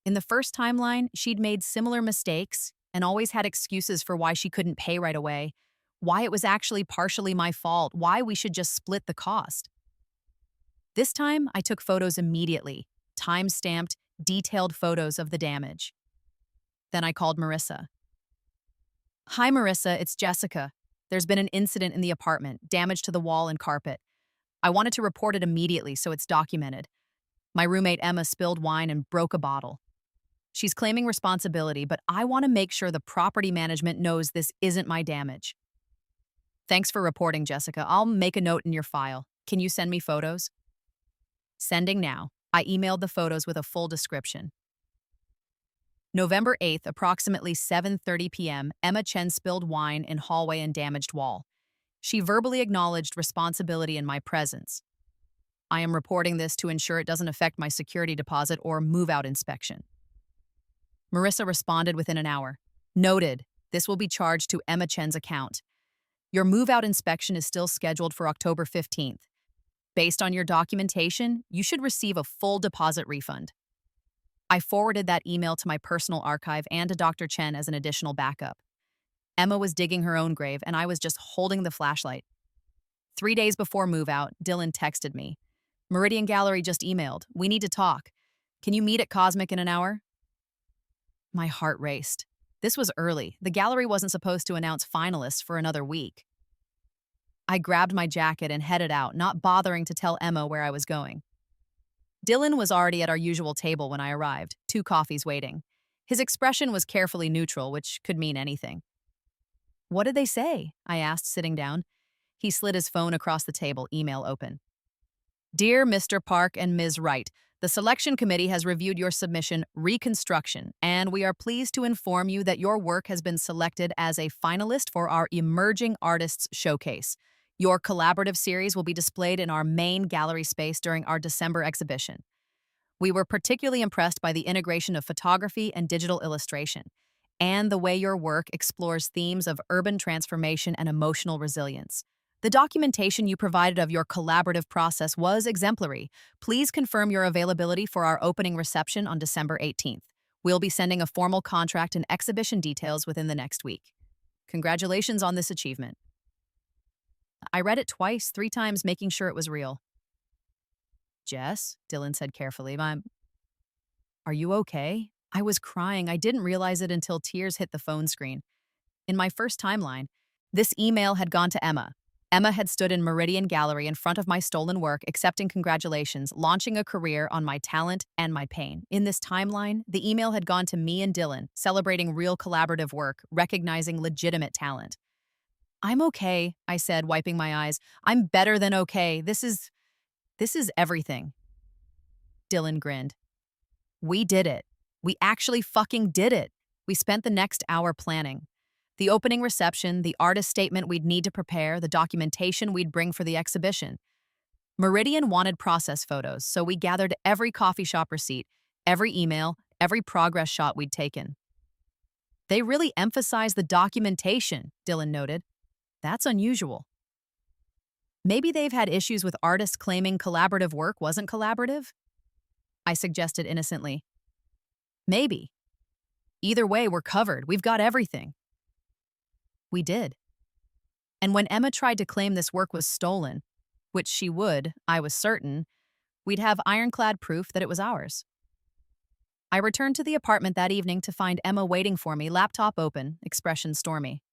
In the first timeline, she'd made similar mistakes and always had excuses for why she couldn't pay right away, why it was actually partially my fault, why we should just split the cost. This time, I took photos immediately, time-stamped, detailed photos of the damage. Then I called Marissa. "Hi, Marissa, it's Jessica. There's been an incident in the apartment, damage to the wall and carpet. I wanted to report it immediately so it's documented. My roommate Emma spilled wine and broke a bottle. She's claiming responsibility, but I want to make sure the property management knows this isn't my damage." "Thanks for reporting, Jessica. I'll make a note in your file. Can you send me photos?" Sending now. I emailed the photos with a full description. November 8th, approximately 7:30 p.m., Emma Chen spilled wine in hallway and damaged wall. She verbally acknowledged responsibility in my presence. I am reporting this to ensure it doesn't affect my security deposit or move-out inspection. Marissa responded within an hour. "Noted. This will be charged to Emma Chen's account. Your move-out inspection is still scheduled for October 15th. Based on your documentation, you should receive a full deposit refund." I forwarded that email to my personal archive and to Dr. Chen as an additional backup. Emma was digging her own grave, and I was just holding the flashlight. 3 days before move-out, Dylan texted me. "Meridian Gallery just emailed. We need to talk. Can you meet at Cosmic in an hour?" My heart raced. This was early. The gallery wasn't supposed to announce finalists for another week. I grabbed my jacket and headed out, not bothering to tell Emma where I was going. Dylan was already at our usual table when I arrived, 2 coffees waiting. His expression was carefully neutral, which could mean anything. "What did they say?" I asked, sitting down. He slid his phone across the table, email open. "Dear Mr. Park and Ms. Wright, the selection committee has reviewed your submission, Reconstruction, and we are pleased to inform you that your work has been selected as a finalist for our Emerging Artists Showcase. Your collaborative series will be displayed in our main gallery space during our December exhibition. We were particularly impressed by the integration of photography and digital illustration, and the way your work explores themes of urban transformation and emotional resilience. The documentation you provided of your collaborative process was exemplary. Please confirm your availability for our opening reception on December 18th. We'll be sending a formal contract and exhibition details within the next week. Congratulations on this achievement." I read it twice, 3 times, making sure it was real. "Jess," Dylan said carefully, "Are you okay?" I was crying. I didn't realize it until tears hit the phone screen. In my first timeline, this email had gone to Emma. Emma had stood in Meridian Gallery in front of my stolen work, accepting congratulations, launching a career on my talent and my pain. In this timeline, the email had gone to me and Dylan, celebrating real collaborative work, recognizing legitimate talent. "I'm okay," I said, wiping my eyes. "I'm better than okay. This is everything." Dylan grinned. "We did it. We actually fucking did it." We spent the next hour planning. The opening reception, the artist statement we'd need to prepare, the documentation we'd bring for the exhibition. Meridian wanted process photos, so we gathered every coffee shop receipt, every email, every progress shot we'd taken. "They really emphasize the documentation," Dylan noted. "That's unusual." "Maybe they've had issues with artists claiming collaborative work wasn't collaborative?" I suggested innocently. "Maybe. Either way, we're covered. We've got everything." We did. And when Emma tried to claim this work was stolen, which she would, I was certain, we'd have ironclad proof that it was ours. I returned to the apartment that evening to find Emma waiting for me, laptop open, expression stormy.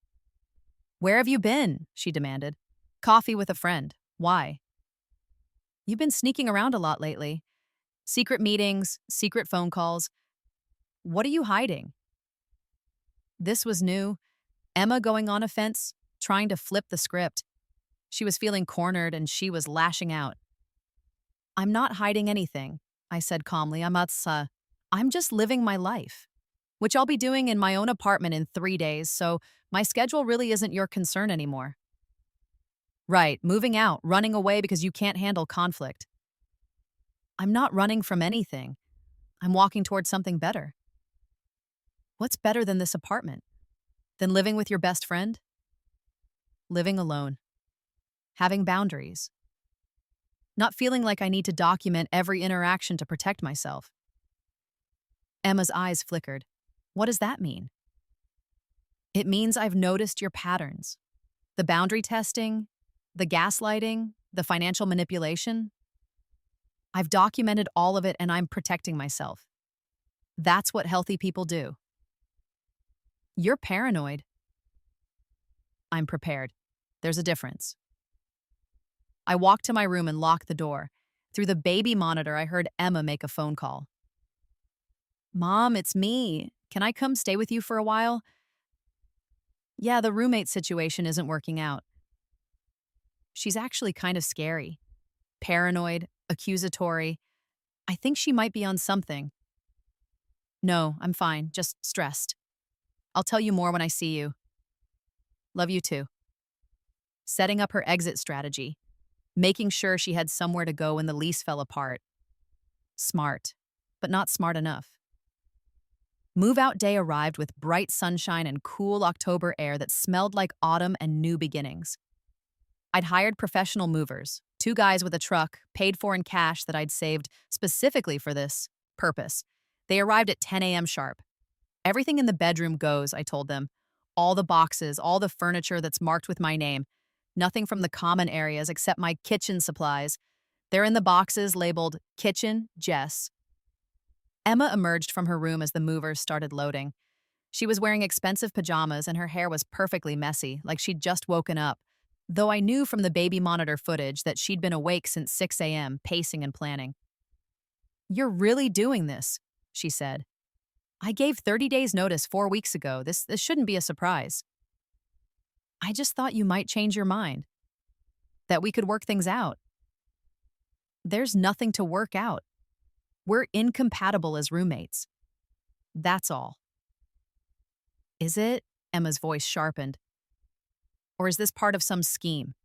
"Where have you been?" she demanded. "Coffee with a friend. Why?" "You've been sneaking around a lot lately. Secret meetings, secret phone calls. What are you hiding?" This was new. Emma going on offense, trying to flip the script. She was feeling cornered and she was lashing out. "I'm not hiding anything," I said calmly. I'm just living my life, which I'll be doing in my own apartment in 3 days, so my schedule really isn't your concern anymore." "Right, moving out, running away because you can't handle conflict." "I'm not running from anything. I'm walking towards something better." "What's better than this apartment? Than living with your best friend?" "Living alone. Having boundaries. Not feeling like I need to document every interaction to protect myself." Emma's eyes flickered. "What does that mean?" "It means I've noticed your patterns. The boundary testing, the gaslighting, the financial manipulation. I've documented all of it and I'm protecting myself. That's what healthy people do." "You're paranoid." "I'm prepared. There's a difference." I walked to my room and locked the door. Through the baby monitor, I heard Emma make a phone call. "Mom, it's me. Can I come stay with you for a while?" "Yeah, the roommate situation isn't working out." She's actually kind of scary. Paranoid, accusatory. I think she might be on something. "No, I'm fine, just stressed. I'll tell you more when I see you. Love you too." Setting up her exit strategy. Making sure she had somewhere to go when the lease fell apart. Smart, but not smart enough. Move-out day arrived with bright sunshine and cool October air that smelled like autumn and new beginnings. I'd hired professional movers, 2 guys with a truck, paid for in cash that I'd saved specifically for this purpose. They arrived at 10 a.m. sharp. "Everything in the bedroom goes," I told them. "All the boxes, all the furniture that's marked with my name. Nothing from the common areas except my kitchen supplies. They're in the boxes labeled Kitchen Jess." Emma emerged from her room as the movers started loading. She was wearing expensive pajamas and her hair was perfectly messy, like she'd just woken up, though I knew from the baby monitor footage that she'd been awake since 6 a.m., pacing and planning. "You're really doing this," she said. "I gave 30 days notice 4 weeks ago. This shouldn't be a surprise." "I just thought you might change your mind, that we could work things out." "There's nothing to work out. We're incompatible as roommates. That's all." "Is it?" Emma's voice sharpened. "Or is this part of some scheme?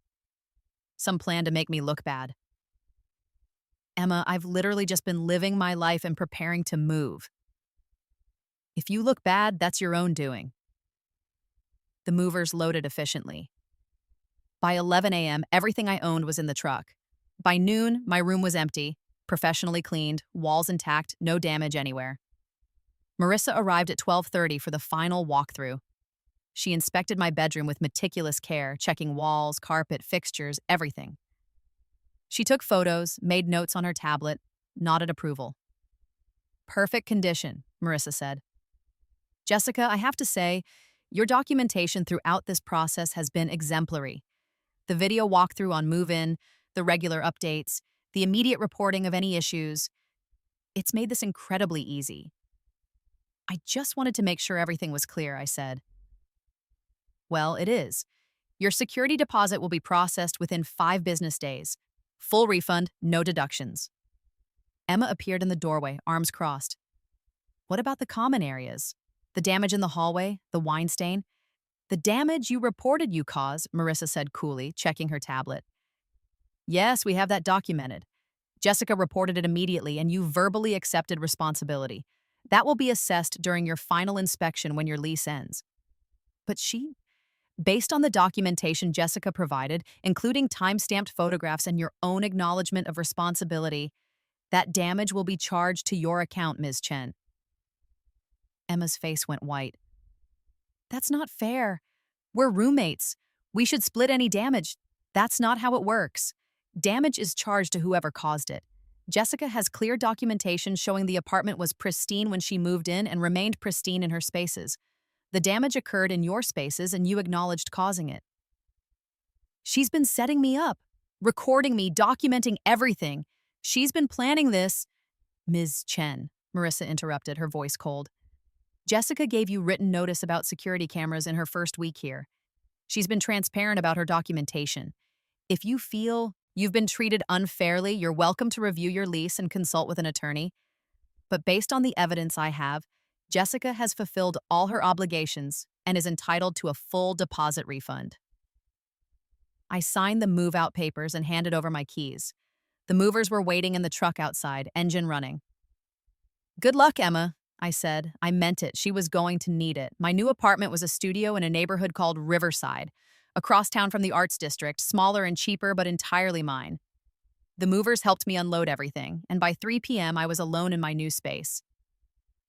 Some plan to make me look bad?" "Emma, I've literally just been living my life and preparing to move. If you look bad, that's your own doing." The movers loaded efficiently. By 11 a.m., everything I owned was in the truck. By noon, my room was empty, professionally cleaned, walls intact, no damage anywhere. Marissa arrived at 12:30 for the final walkthrough. She inspected my bedroom with meticulous care, checking walls, carpet, fixtures, everything. She took photos, made notes on her tablet, nodded approval. "Perfect condition," Marissa said. "Jessica, I have to say, your documentation throughout this process has been exemplary. The video walkthrough on move-in, the regular updates, the immediate reporting of any issues. It's made this incredibly easy." "I just wanted to make sure everything was clear," I said. "Well, it is. Your security deposit will be processed within 5 business days. Full refund, no deductions." Emma appeared in the doorway, arms crossed. "What about the common areas? The damage in the hallway, the wine stain?" "The damage you reported you caused," Marissa said coolly, checking her tablet. "Yes, we have that documented. Jessica reported it immediately and you verbally accepted responsibility. That will be assessed during your final inspection when your lease ends." "But based on the documentation Jessica provided, including time-stamped photographs and your own acknowledgement of responsibility, that damage will be charged to your account, Ms. Chen." Emma's face went white. "That's not fair. We're roommates. We should split any damage. That's not how it works. Damage is charged to whoever caused it. Jessica has clear documentation showing the apartment was pristine when she moved in and remained pristine in her spaces. The damage occurred in your spaces and you acknowledged causing it." "She's been setting me up, recording me, documenting everything. She's been planning this." "Ms. Chen," Marissa interrupted, her voice cold. "Jessica gave you written notice about security cameras in her first week here. She's been transparent about her documentation. If you feel you've been treated unfairly, you're welcome to review your lease and consult with an attorney. But based on the evidence I have, Jessica has fulfilled all her obligations and is entitled to a full deposit refund." I signed the move-out papers and handed over my keys. The movers were waiting in the truck outside, engine running. "Good luck, Emma," I said. I meant it. She was going to need it. My new apartment was a studio in a neighborhood called Riverside, across town from the Arts District, smaller and cheaper, but entirely mine. The movers helped me unload everything, and by 3 p.m. I was alone in my new space.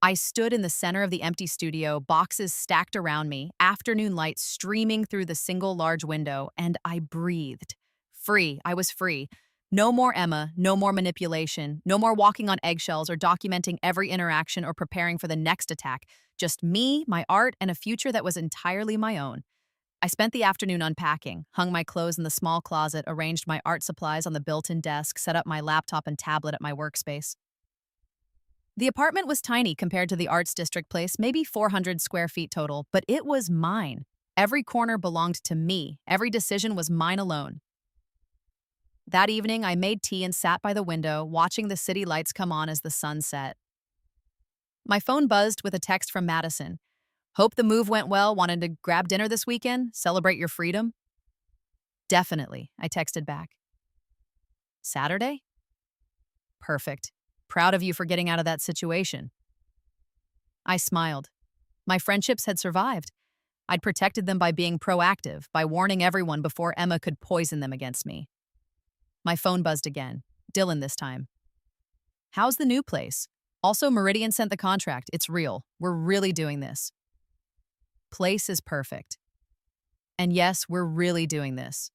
I stood in the center of the empty studio, boxes stacked around me, afternoon light streaming through the single large window, and I breathed. Free. I was free. No more Emma, no more manipulation, no more walking on eggshells or documenting every interaction or preparing for the next attack. Just me, my art, and a future that was entirely my own. I spent the afternoon unpacking, hung my clothes in the small closet, arranged my art supplies on the built-in desk, set up my laptop and tablet at my workspace. The apartment was tiny compared to the Arts District place, maybe 400 square feet total, but it was mine. Every corner belonged to me. Every decision was mine alone. That evening, I made tea and sat by the window, watching the city lights come on as the sun set. My phone buzzed with a text from Madison. "Hope the move went well. Wanted to grab dinner this weekend? Celebrate your freedom?" "Definitely," I texted back. "Saturday?" "Perfect. Proud of you for getting out of that situation." I smiled. My friendships had survived. I'd protected them by being proactive, by warning everyone before Emma could poison them against me. My phone buzzed again. Dylan this time. "How's the new place? Also, Meridian sent the contract. It's real. We're really doing this." "Place is perfect. And yes, we're really doing this.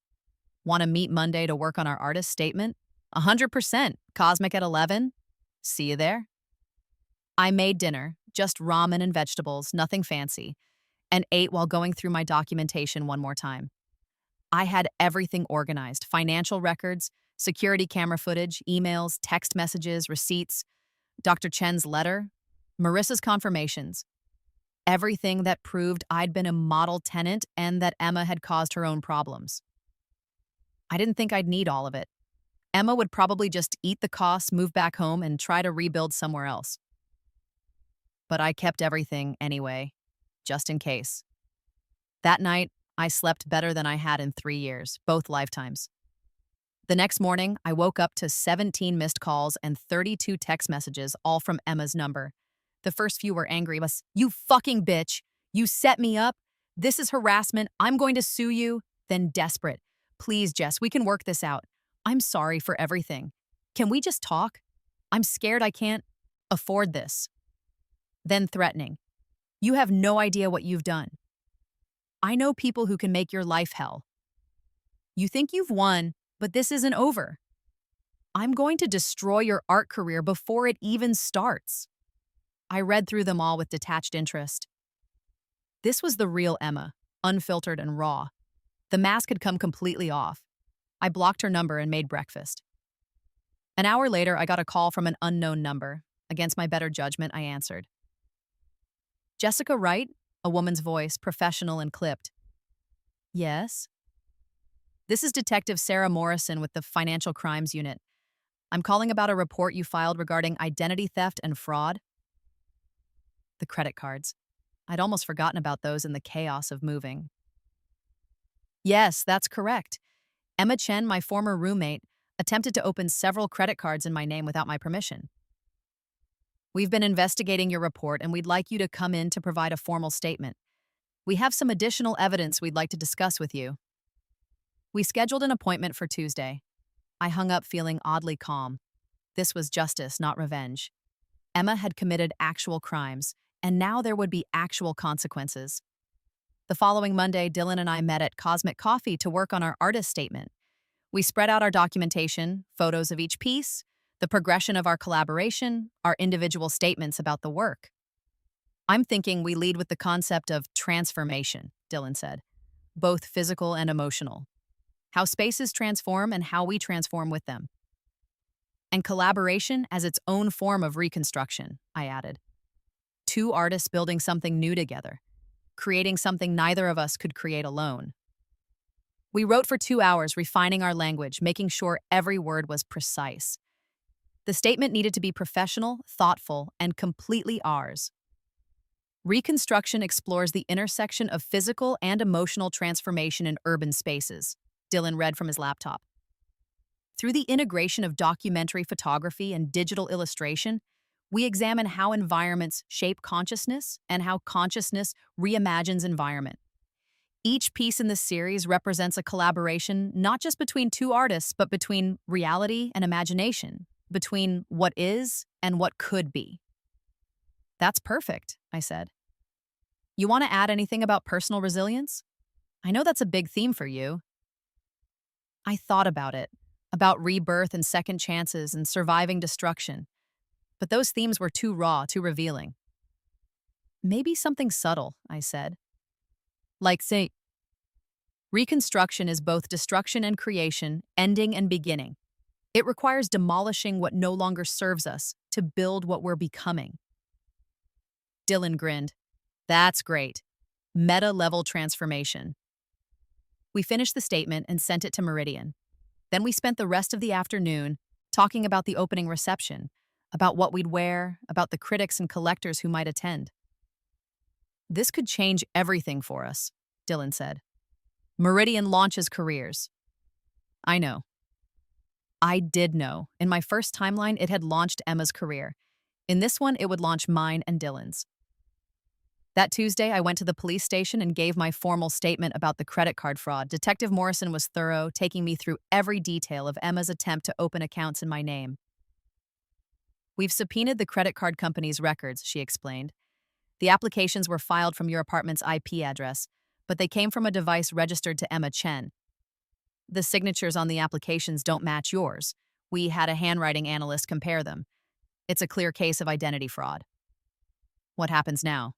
Want to meet Monday to work on our artist statement? 100%. Cosmic at 11. See you there." I made dinner, just ramen and vegetables, nothing fancy, and ate while going through my documentation one more time. I had everything organized: financial records, security camera footage, emails, text messages, receipts, Dr. Chen's letter, Marissa's confirmations. Everything that proved I'd been a model tenant and that Emma had caused her own problems. I didn't think I'd need all of it. Emma would probably just eat the costs, move back home, and try to rebuild somewhere else. But I kept everything anyway, just in case. That night, I slept better than I had in 3 years, both lifetimes. The next morning, I woke up to 17 missed calls and 32 text messages, all from Emma's number. The first few were angry, was, "You fucking bitch. You set me up. This is harassment. I'm going to sue you." Then desperate, "Please, Jess, we can work this out. I'm sorry for everything. Can we just talk? I'm scared I can't afford this." Then threatening, "You have no idea what you've done. I know people who can make your life hell. You think you've won, but this isn't over. I'm going to destroy your art career before it even starts." I read through them all with detached interest. This was the real Emma, unfiltered and raw. The mask had come completely off. I blocked her number and made breakfast. An hour later, I got a call from an unknown number. Against my better judgment, I answered. "Jessica Wright?" A woman's voice, professional and clipped. "Yes?" "This is Detective Sarah Morrison with the Financial Crimes Unit. I'm calling about a report you filed regarding identity theft and fraud." The credit cards. I'd almost forgotten about those in the chaos of moving. "Yes, that's correct. Emma Chen, my former roommate, attempted to open several credit cards in my name without my permission. We've been investigating your report and we'd like you to come in to provide a formal statement. We have some additional evidence we'd like to discuss with you." We scheduled an appointment for Tuesday. I hung up feeling oddly calm. This was justice, not revenge. Emma had committed actual crimes, and now there would be actual consequences. The following Monday, Dylan and I met at Cosmic Coffee to work on our artist statement. We spread out our documentation, photos of each piece, the progression of our collaboration, our individual statements about the work. "I'm thinking we lead with the concept of transformation," Dylan said, "both physical and emotional. How spaces transform and how we transform with them. And collaboration as its own form of reconstruction," I added. Two artists building something new together, creating something neither of us could create alone. We wrote for 2 hours, refining our language, making sure every word was precise. The statement needed to be professional, thoughtful, and completely ours. Reconstruction explores the intersection of physical and emotional transformation in urban spaces, Dylan read from his laptop. Through the integration of documentary photography and digital illustration, we examine how environments shape consciousness and how consciousness reimagines environment. Each piece in this series represents a collaboration not just between two artists, but between reality and imagination, between what is and what could be. "That's perfect," I said. "You want to add anything about personal resilience? I know that's a big theme for you." I thought about it, about rebirth and second chances and surviving destruction. But those themes were too raw, too revealing. "Maybe something subtle," I said. "Like, say, reconstruction is both destruction and creation, ending and beginning. It requires demolishing what no longer serves us to build what we're becoming." Dylan grinned. "That's great. Meta-level transformation." We finished the statement and sent it to Meridian. Then we spent the rest of the afternoon talking about the opening reception, about what we'd wear, about the critics and collectors who might attend. "This could change everything for us," Dylan said. "Meridian launches careers." I know. I did know. In my first timeline, it had launched Emma's career. In this one, it would launch mine and Dylan's. That Tuesday, I went to the police station and gave my formal statement about the credit card fraud. Detective Morrison was thorough, taking me through every detail of Emma's attempt to open accounts in my name. "We've subpoenaed the credit card company's records," she explained. "The applications were filed from your apartment's IP address, but they came from a device registered to Emma Chen. The signatures on the applications don't match yours. We had a handwriting analyst compare them. It's a clear case of identity fraud." What happens now?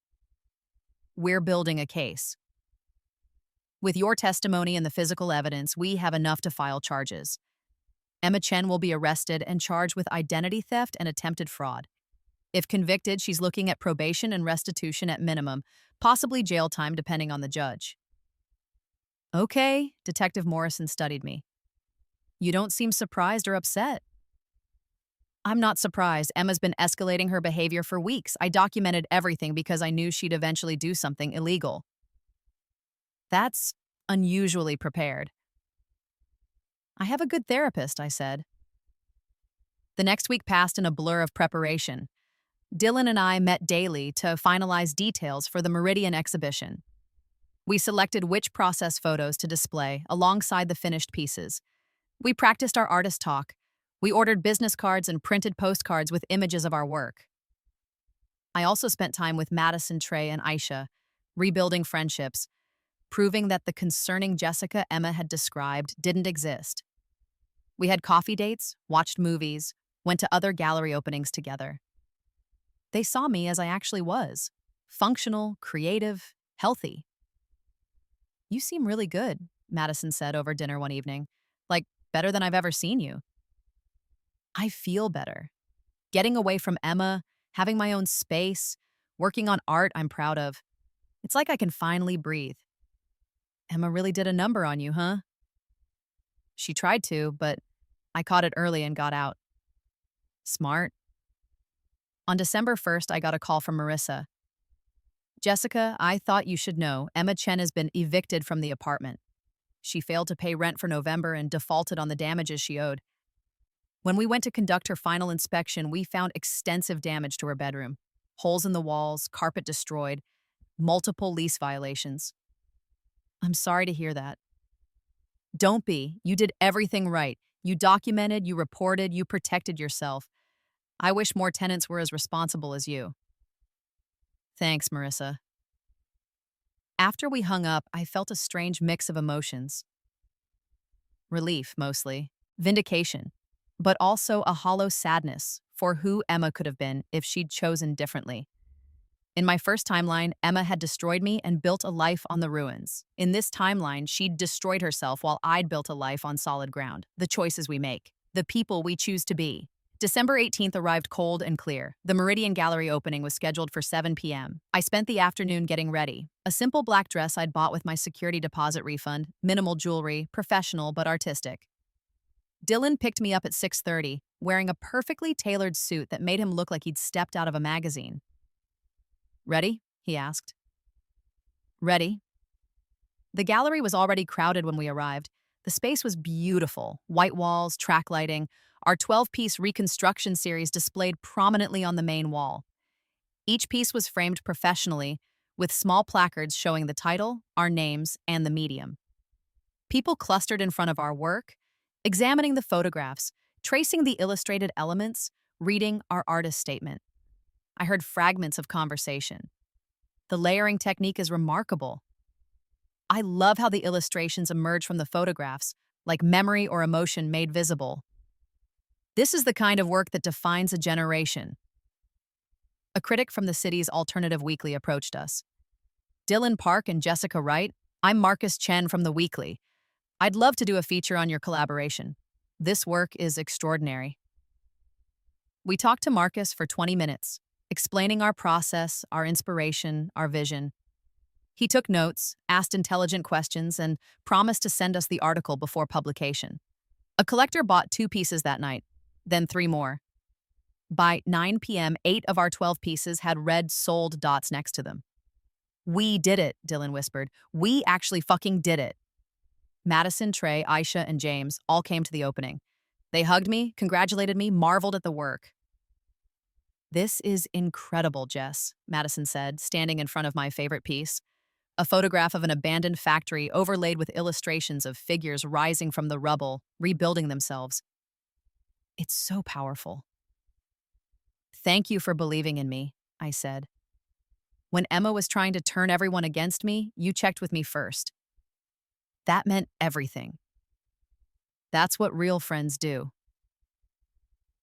We're building a case. With your testimony and the physical evidence, we have enough to file charges. Emma Chen will be arrested and charged with identity theft and attempted fraud. If convicted, she's looking at probation and restitution at minimum, possibly jail time depending on the judge. Okay, Detective Morrison studied me. You don't seem surprised or upset. I'm not surprised. Emma's been escalating her behavior for weeks. I documented everything because I knew she'd eventually do something illegal. That's unusually prepared. I have a good therapist, I said. The next week passed in a blur of preparation. Dylan and I met daily to finalize details for the Meridian exhibition. We selected which process photos to display alongside the finished pieces. We practiced our artist talk. We ordered business cards and printed postcards with images of our work. I also spent time with Madison, Trey, and Aisha, rebuilding friendships, proving that the concerning Jessica Emma had described didn't exist. We had coffee dates, watched movies, went to other gallery openings together. They saw me as I actually was, functional, creative, healthy. You seem really good, Madison said over dinner one evening. Like, better than I've ever seen you. I feel better. Getting away from Emma, having my own space, working on art I'm proud of. It's like I can finally breathe. Emma really did a number on you, huh? She tried to, but I caught it early and got out. Smart. On December 1st, I got a call from Marissa. Jessica, I thought you should know, Emma Chen has been evicted from the apartment. She failed to pay rent for November and defaulted on the damages she owed. When we went to conduct her final inspection, we found extensive damage to her bedroom. Holes in the walls, carpet destroyed, multiple lease violations. I'm sorry to hear that. Don't be. You did everything right. You documented, you reported, you protected yourself. I wish more tenants were as responsible as you. Thanks, Marissa. After we hung up, I felt a strange mix of emotions. Relief, mostly. Vindication. But also a hollow sadness for who Emma could have been if she'd chosen differently. In my first timeline, Emma had destroyed me and built a life on the ruins. In this timeline, she'd destroyed herself while I'd built a life on solid ground. The choices we make. The people we choose to be. December 18th arrived cold and clear. The Meridian Gallery opening was scheduled for 7 p.m. I spent the afternoon getting ready. A simple black dress I'd bought with my security deposit refund, minimal jewelry, professional but artistic. Dylan picked me up at 6:30, wearing a perfectly tailored suit that made him look like he'd stepped out of a magazine. Ready? He asked. Ready. The gallery was already crowded when we arrived. The space was beautiful, white walls, track lighting. Our 12-piece reconstruction series displayed prominently on the main wall. Each piece was framed professionally, with small placards showing the title, our names, and the medium. People clustered in front of our work, examining the photographs, tracing the illustrated elements, reading our artist statement. I heard fragments of conversation. The layering technique is remarkable. I love how the illustrations emerge from the photographs, like memory or emotion made visible. This is the kind of work that defines a generation. A critic from the city's alternative weekly approached us. Dylan Park and Jessica Wright, I'm Marcus Chen from the Weekly. I'd love to do a feature on your collaboration. This work is extraordinary. We talked to Marcus for 20 minutes, explaining our process, our inspiration, our vision. He took notes, asked intelligent questions, and promised to send us the article before publication. A collector bought 2 pieces that night, then 3 more. By 9 p.m., 8 of our 12 pieces had red sold dots next to them. We did it, Dylan whispered. We actually fucking did it. Madison, Trey, Aisha, and James all came to the opening. They hugged me, congratulated me, marveled at the work. This is incredible, Jess, Madison said, standing in front of my favorite piece. A photograph of an abandoned factory overlaid with illustrations of figures rising from the rubble, rebuilding themselves. It's so powerful. Thank you for believing in me, I said. When Emma was trying to turn everyone against me, you checked with me first. That meant everything. That's what real friends do.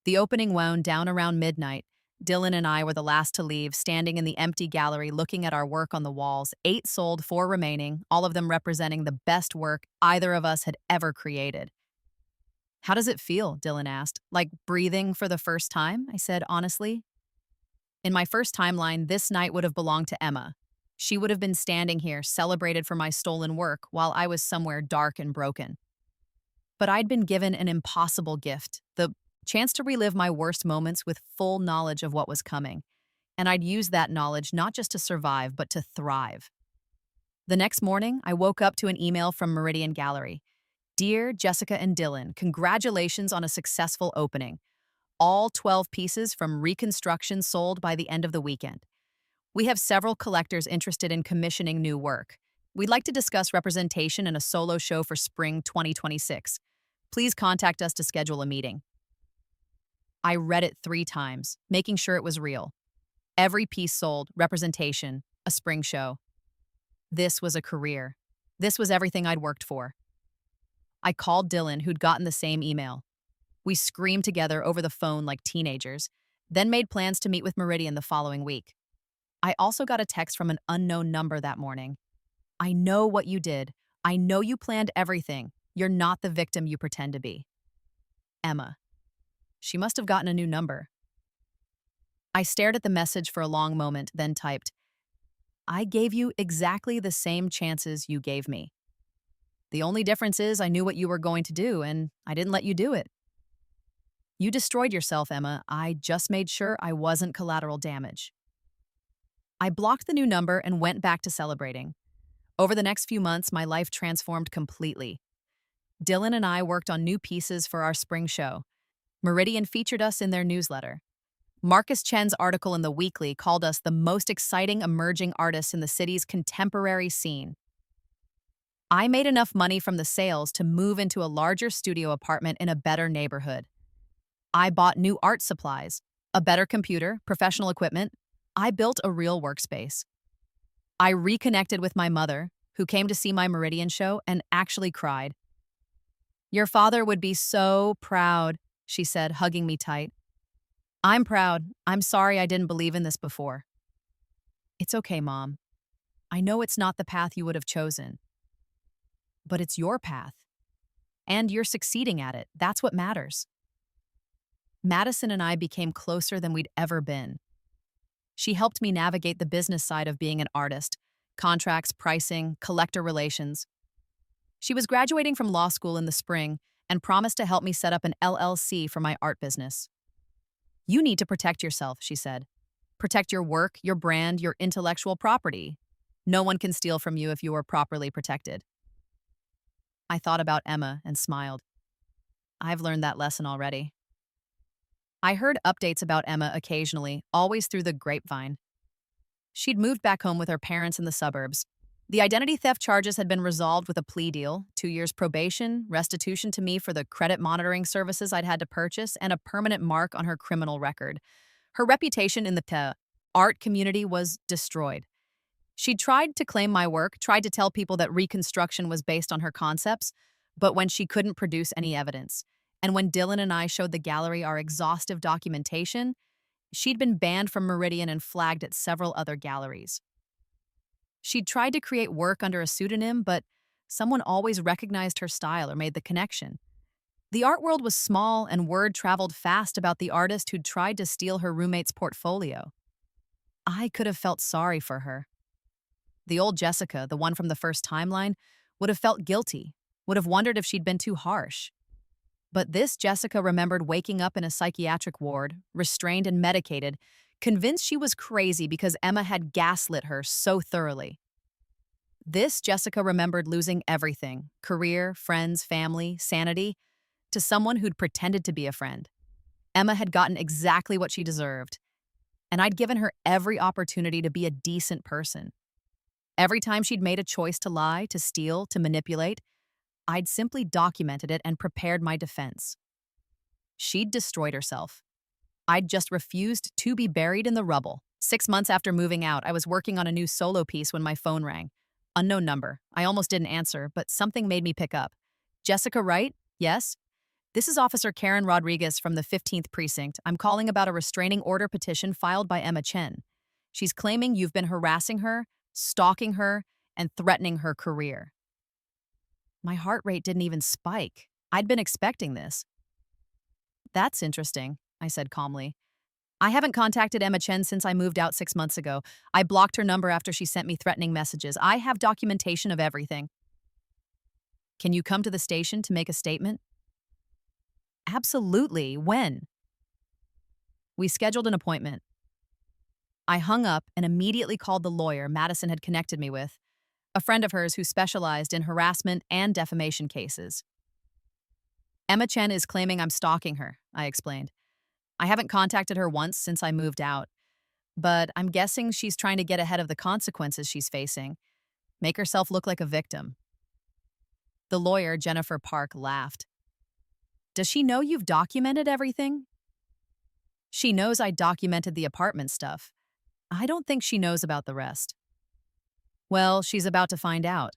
The opening wound down around midnight, Dylan and I were the last to leave, standing in the empty gallery looking at our work on the walls. 8 sold, 4 remaining, all of them representing the best work either of us had ever created. How does it feel? Dylan asked. Like breathing for the first time? I said honestly. In my first timeline, this night would have belonged to Emma. She would have been standing here, celebrated for my stolen work, while I was somewhere dark and broken. But I'd been given an impossible gift, the chance to relive my worst moments with full knowledge of what was coming. And I'd use that knowledge not just to survive, but to thrive. The next morning, I woke up to an email from Meridian Gallery. Dear Jessica and Dylan, congratulations on a successful opening. All 12 pieces from Reconstruction sold by the end of the weekend. We have several collectors interested in commissioning new work. We'd like to discuss representation in a solo show for spring 2026. Please contact us to schedule a meeting. I read it 3 times, making sure it was real. Every piece sold, representation, a spring show. This was a career. This was everything I'd worked for. I called Dylan, who'd gotten the same email. We screamed together over the phone like teenagers, then made plans to meet with Meridian the following week. I also got a text from an unknown number that morning. I know what you did. I know you planned everything. You're not the victim you pretend to be. Emma. She must have gotten a new number. I stared at the message for a long moment, then typed, I gave you exactly the same chances you gave me. The only difference is I knew what you were going to do, and I didn't let you do it. You destroyed yourself, Emma. I just made sure I wasn't collateral damage. I blocked the new number and went back to celebrating. Over the next few months, my life transformed completely. Dylan and I worked on new pieces for our spring show. Meridian featured us in their newsletter. Marcus Chen's article in The Weekly called us the most exciting emerging artists in the city's contemporary scene. I made enough money from the sales to move into a larger studio apartment in a better neighborhood. I bought new art supplies, a better computer, professional equipment. I built a real workspace. I reconnected with my mother, who came to see my Meridian show and actually cried. Your father would be so proud, she said, hugging me tight. I'm proud. I'm sorry I didn't believe in this before. It's okay, Mom. I know it's not the path you would have chosen. But it's your path. And you're succeeding at it. That's what matters. Madison and I became closer than we'd ever been. She helped me navigate the business side of being an artist, contracts, pricing, collector relations. She was graduating from law school in the spring and promised to help me set up an LLC for my art business. You need to protect yourself, she said. Protect your work, your brand, your intellectual property. No one can steal from you if you are properly protected. I thought about Emma and smiled. I've learned that lesson already. I heard updates about Emma occasionally, always through the grapevine. She'd moved back home with her parents in the suburbs. The identity theft charges had been resolved with a plea deal, 2 years probation, restitution to me for the credit monitoring services I'd had to purchase, and a permanent mark on her criminal record. Her reputation in the art community was destroyed. She'd tried to claim my work, tried to tell people that Reconstruction was based on her concepts, but when she couldn't produce any evidence, and when Dylan and I showed the gallery our exhaustive documentation, she'd been banned from Meridian and flagged at several other galleries. She'd tried to create work under a pseudonym, but someone always recognized her style or made the connection. The art world was small, and word traveled fast about the artist who'd tried to steal her roommate's portfolio. I could have felt sorry for her. The old Jessica, the one from the first timeline, would have felt guilty, would have wondered if she'd been too harsh. But this Jessica remembered waking up in a psychiatric ward, restrained and medicated, convinced she was crazy because Emma had gaslit her so thoroughly. This Jessica remembered losing everything, career, friends, family, sanity, to someone who'd pretended to be a friend. Emma had gotten exactly what she deserved, and I'd given her every opportunity to be a decent person. Every time she'd made a choice to lie, to steal, to manipulate, I'd simply documented it and prepared my defense. She'd destroyed herself. I'd just refused to be buried in the rubble. 6 months after moving out, I was working on a new solo piece when my phone rang. Unknown number. I almost didn't answer, but something made me pick up. Jessica Wright? Yes? This is Officer Karen Rodriguez from the 15th Precinct. I'm calling about a restraining order petition filed by Emma Chen. She's claiming you've been harassing her, stalking her, and threatening her career. My heart rate didn't even spike. I'd been expecting this. That's interesting, I said calmly. I haven't contacted Emma Chen since I moved out 6 months ago. I blocked her number after she sent me threatening messages. I have documentation of everything. Can you come to the station to make a statement? Absolutely. When? We scheduled an appointment. I hung up and immediately called the lawyer Madison had connected me with, a friend of hers who specialized in harassment and defamation cases. Emma Chen is claiming I'm stalking her, I explained. I haven't contacted her once since I moved out, but I'm guessing she's trying to get ahead of the consequences she's facing, make herself look like a victim. The lawyer, Jennifer Park, laughed. Does she know you've documented everything? She knows I documented the apartment stuff. I don't think she knows about the rest. Well, she's about to find out.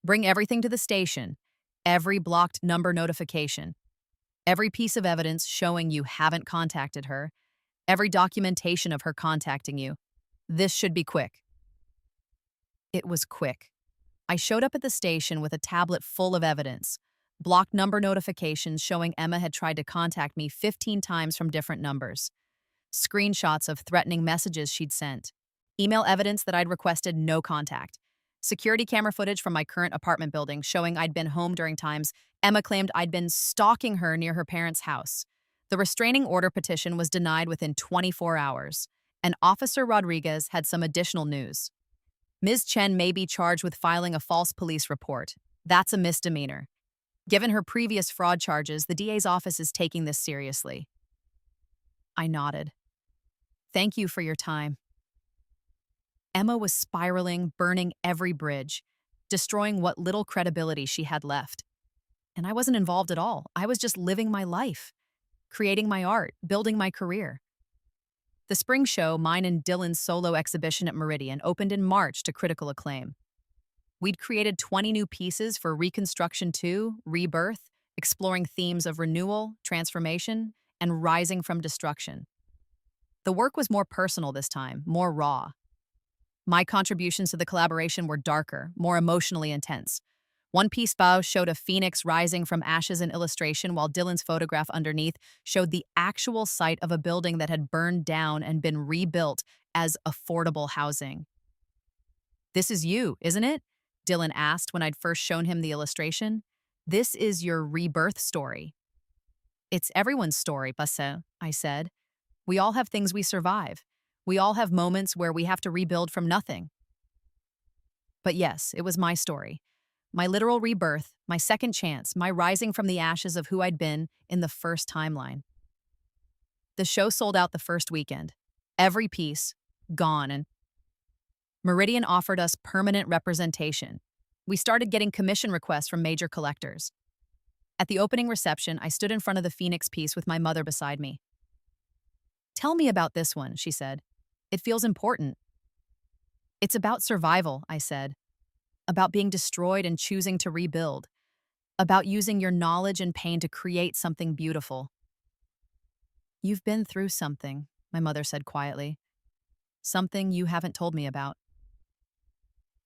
Bring everything to the station, every blocked number notification, every piece of evidence showing you haven't contacted her, every documentation of her contacting you. This should be quick. It was quick. I showed up at the station with a tablet full of evidence, blocked number notifications showing Emma had tried to contact me 15 times from different numbers, screenshots of threatening messages she'd sent, email evidence that I'd requested no contact, security camera footage from my current apartment building showing I'd been home during times Emma claimed I'd been stalking her near her parents' house. The restraining order petition was denied within 24 hours, and Officer Rodriguez had some additional news. Ms. Chen may be charged with filing a false police report. That's a misdemeanor. Given her previous fraud charges, the DA's office is taking this seriously. I nodded. Thank you for your time. Emma was spiraling, burning every bridge, destroying what little credibility she had left. And I wasn't involved at all. I was just living my life, creating my art, building my career. The spring show, mine and Dylan's solo exhibition at Meridian, opened in March to critical acclaim. We'd created 20 new pieces for Reconstruction 2, Rebirth, exploring themes of renewal, transformation, and rising from destruction. The work was more personal this time, more raw. My contributions to the collaboration were darker, more emotionally intense. One piece bow showed a phoenix rising from ashes in illustration, while Dylan's photograph underneath showed the actual site of a building that had burned down and been rebuilt as affordable housing. This is you, isn't it? Dylan asked when I'd first shown him the illustration. This is your rebirth story. It's everyone's story, Basse, I said. We all have things we survive. We all have moments where we have to rebuild from nothing. But yes, it was my story. My literal rebirth, my second chance, my rising from the ashes of who I'd been in the first timeline. The show sold out the first weekend. Every piece, gone, and Meridian offered us permanent representation. We started getting commission requests from major collectors. At the opening reception, I stood in front of the Phoenix piece with my mother beside me. Tell me about this one, she said. It feels important. It's about survival, I said. About being destroyed and choosing to rebuild. About using your knowledge and pain to create something beautiful. You've been through something, my mother said quietly. Something you haven't told me about.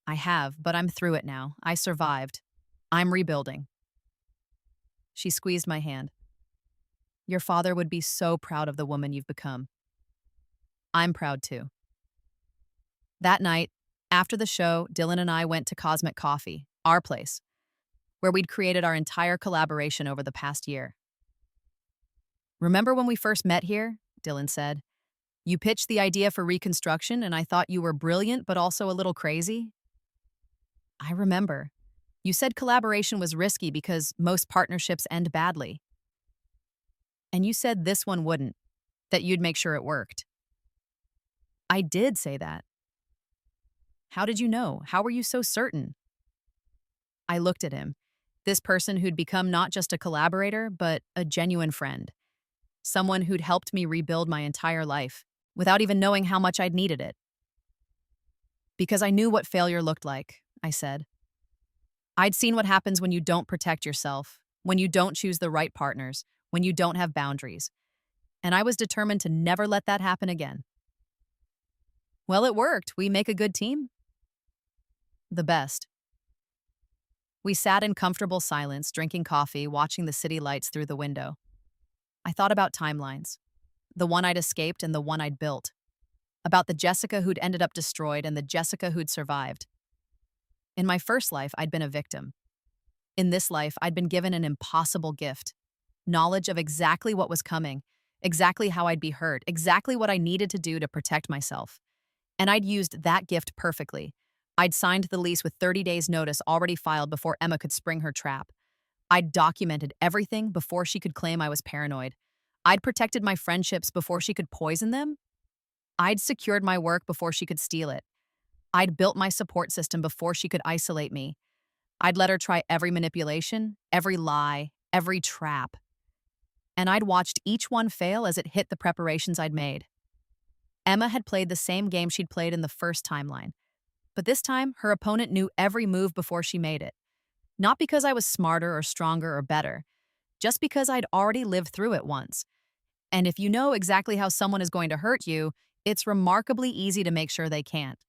I have, but I'm through it now. I survived. I'm rebuilding. She squeezed my hand. Your father would be so proud of the woman you've become. I'm proud too. That night, after the show, Dylan and I went to Cosmic Coffee, our place, where we'd created our entire collaboration over the past year. Remember when we first met here? Dylan said. You pitched the idea for Reconstruction and I thought you were brilliant but also a little crazy. I remember. You said collaboration was risky because most partnerships end badly. And you said this one wouldn't, that you'd make sure it worked. I did say that. How did you know? How were you so certain? I looked at him, this person who'd become not just a collaborator, but a genuine friend. Someone who'd helped me rebuild my entire life, without even knowing how much I'd needed it. Because I knew what failure looked like, I said. I'd seen what happens when you don't protect yourself, when you don't choose the right partners, when you don't have boundaries. And I was determined to never let that happen again. Well, it worked. We make a good team. The best. We sat in comfortable silence, drinking coffee, watching the city lights through the window. I thought about timelines, the one I'd escaped and the one I'd built, about the Jessica who'd ended up destroyed and the Jessica who'd survived. In my first life, I'd been a victim. In this life, I'd been given an impossible gift, knowledge of exactly what was coming, exactly how I'd be hurt, exactly what I needed to do to protect myself. And I'd used that gift perfectly. I'd signed the lease with 30 days' notice already filed before Emma could spring her trap. I'd documented everything before she could claim I was paranoid. I'd protected my friendships before she could poison them. I'd secured my work before she could steal it. I'd built my support system before she could isolate me. I'd let her try every manipulation, every lie, every trap. And I'd watched each one fail as it hit the preparations I'd made. Emma had played the same game she'd played in the first timeline. But this time, her opponent knew every move before she made it. Not because I was smarter or stronger or better, just because I'd already lived through it once. And if you know exactly how someone is going to hurt you, it's remarkably easy to make sure they can't.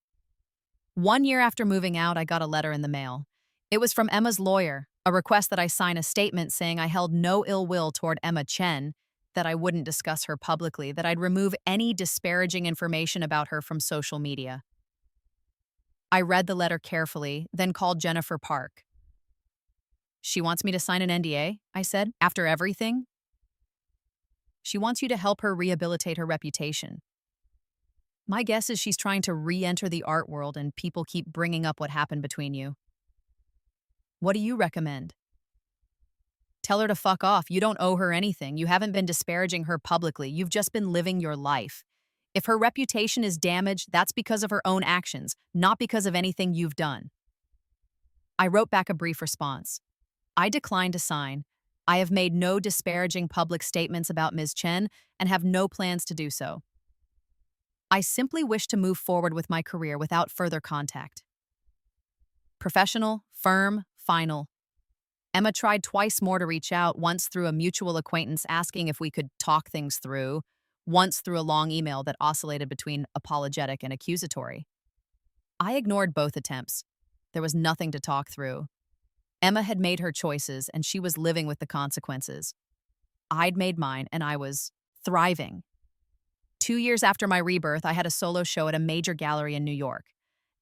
1 year after moving out, I got a letter in the mail. It was from Emma's lawyer, a request that I sign a statement saying I held no ill will toward Emma Chen, that I wouldn't discuss her publicly, that I'd remove any disparaging information about her from social media. I read the letter carefully, then called Jennifer Park. She wants me to sign an NDA, I said, after everything. She wants you to help her rehabilitate her reputation. My guess is she's trying to re-enter the art world and people keep bringing up what happened between you. What do you recommend? Tell her to fuck off. You don't owe her anything. You haven't been disparaging her publicly. You've just been living your life. If her reputation is damaged, that's because of her own actions, not because of anything you've done. I wrote back a brief response. I decline to sign. I have made no disparaging public statements about Ms. Chen and have no plans to do so. I simply wish to move forward with my career without further contact. Professional, firm, final. Emma tried twice more to reach out, once through a mutual acquaintance asking if we could talk things through, once through a long email that oscillated between apologetic and accusatory. I ignored both attempts. There was nothing to talk through. Emma had made her choices, and she was living with the consequences. I'd made mine, and I was thriving. 2 years after my rebirth, I had a solo show at a major gallery in New York.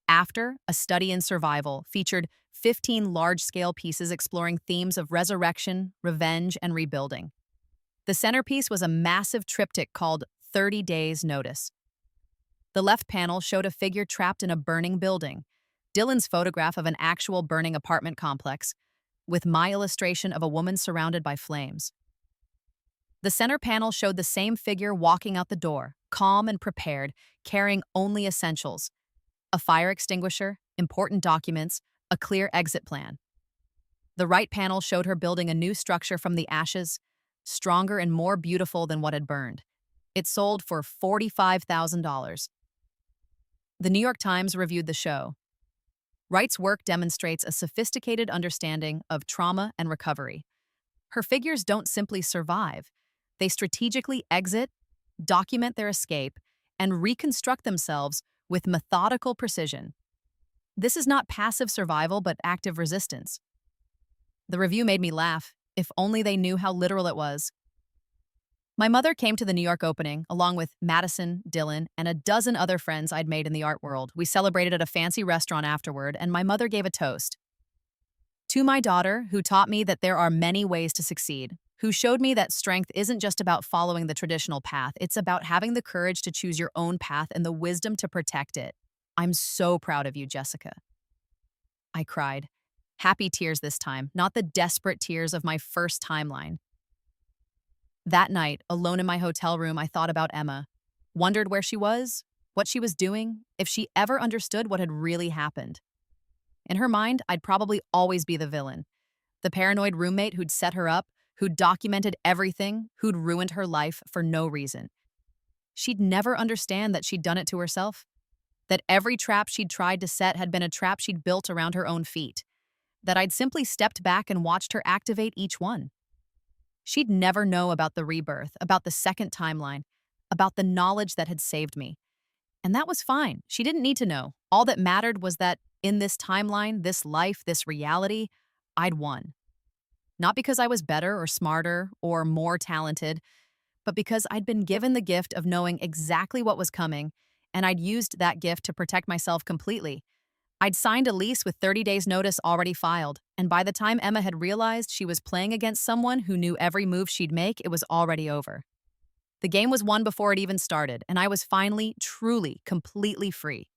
After, A Study in Survival featured 15 large-scale pieces exploring themes of resurrection, revenge, and rebuilding. The centerpiece was a massive triptych called 30 Days Notice. The left panel showed a figure trapped in a burning building, Dylan's photograph of an actual burning apartment complex, with my illustration of a woman surrounded by flames. The center panel showed the same figure walking out the door, calm and prepared, carrying only essentials: a fire extinguisher, important documents, a clear exit plan. The right panel showed her building a new structure from the ashes, stronger and more beautiful than what had burned. It sold for $45,000. The New York Times reviewed the show. Wright's work demonstrates a sophisticated understanding of trauma and recovery. Her figures don't simply survive. They strategically exit, document their escape, and reconstruct themselves with methodical precision. This is not passive survival, but active resistance. The review made me laugh, if only they knew how literal it was. My mother came to the New York opening, along with Madison, Dylan, and a dozen other friends I'd made in the art world. We celebrated at a fancy restaurant afterward, and my mother gave a toast. To my daughter, who taught me that there are many ways to succeed, who showed me that strength isn't just about following the traditional path, it's about having the courage to choose your own path and the wisdom to protect it. I'm so proud of you, Jessica. I cried. Happy tears this time, not the desperate tears of my first timeline. That night, alone in my hotel room, I thought about Emma, wondered where she was, what she was doing, if she ever understood what had really happened. In her mind, I'd probably always be the villain, the paranoid roommate who'd set her up, who'd documented everything, who'd ruined her life for no reason. She'd never understand that she'd done it to herself, that every trap she'd tried to set had been a trap she'd built around her own feet. that I'd simply stepped back and watched her activate each one. She'd never know about the rebirth, about the second timeline, about the knowledge that had saved me. And that was fine. She didn't need to know. All that mattered was that in this timeline, this life, this reality, I'd won. Not because I was better or smarter or more talented, but because I'd been given the gift of knowing exactly what was coming, and I'd used that gift to protect myself completely. I'd signed a lease with 30 days' notice already filed, and by the time Emma had realized she was playing against someone who knew every move she'd make, it was already over. The game was won before it even started, and I was finally, truly, completely free.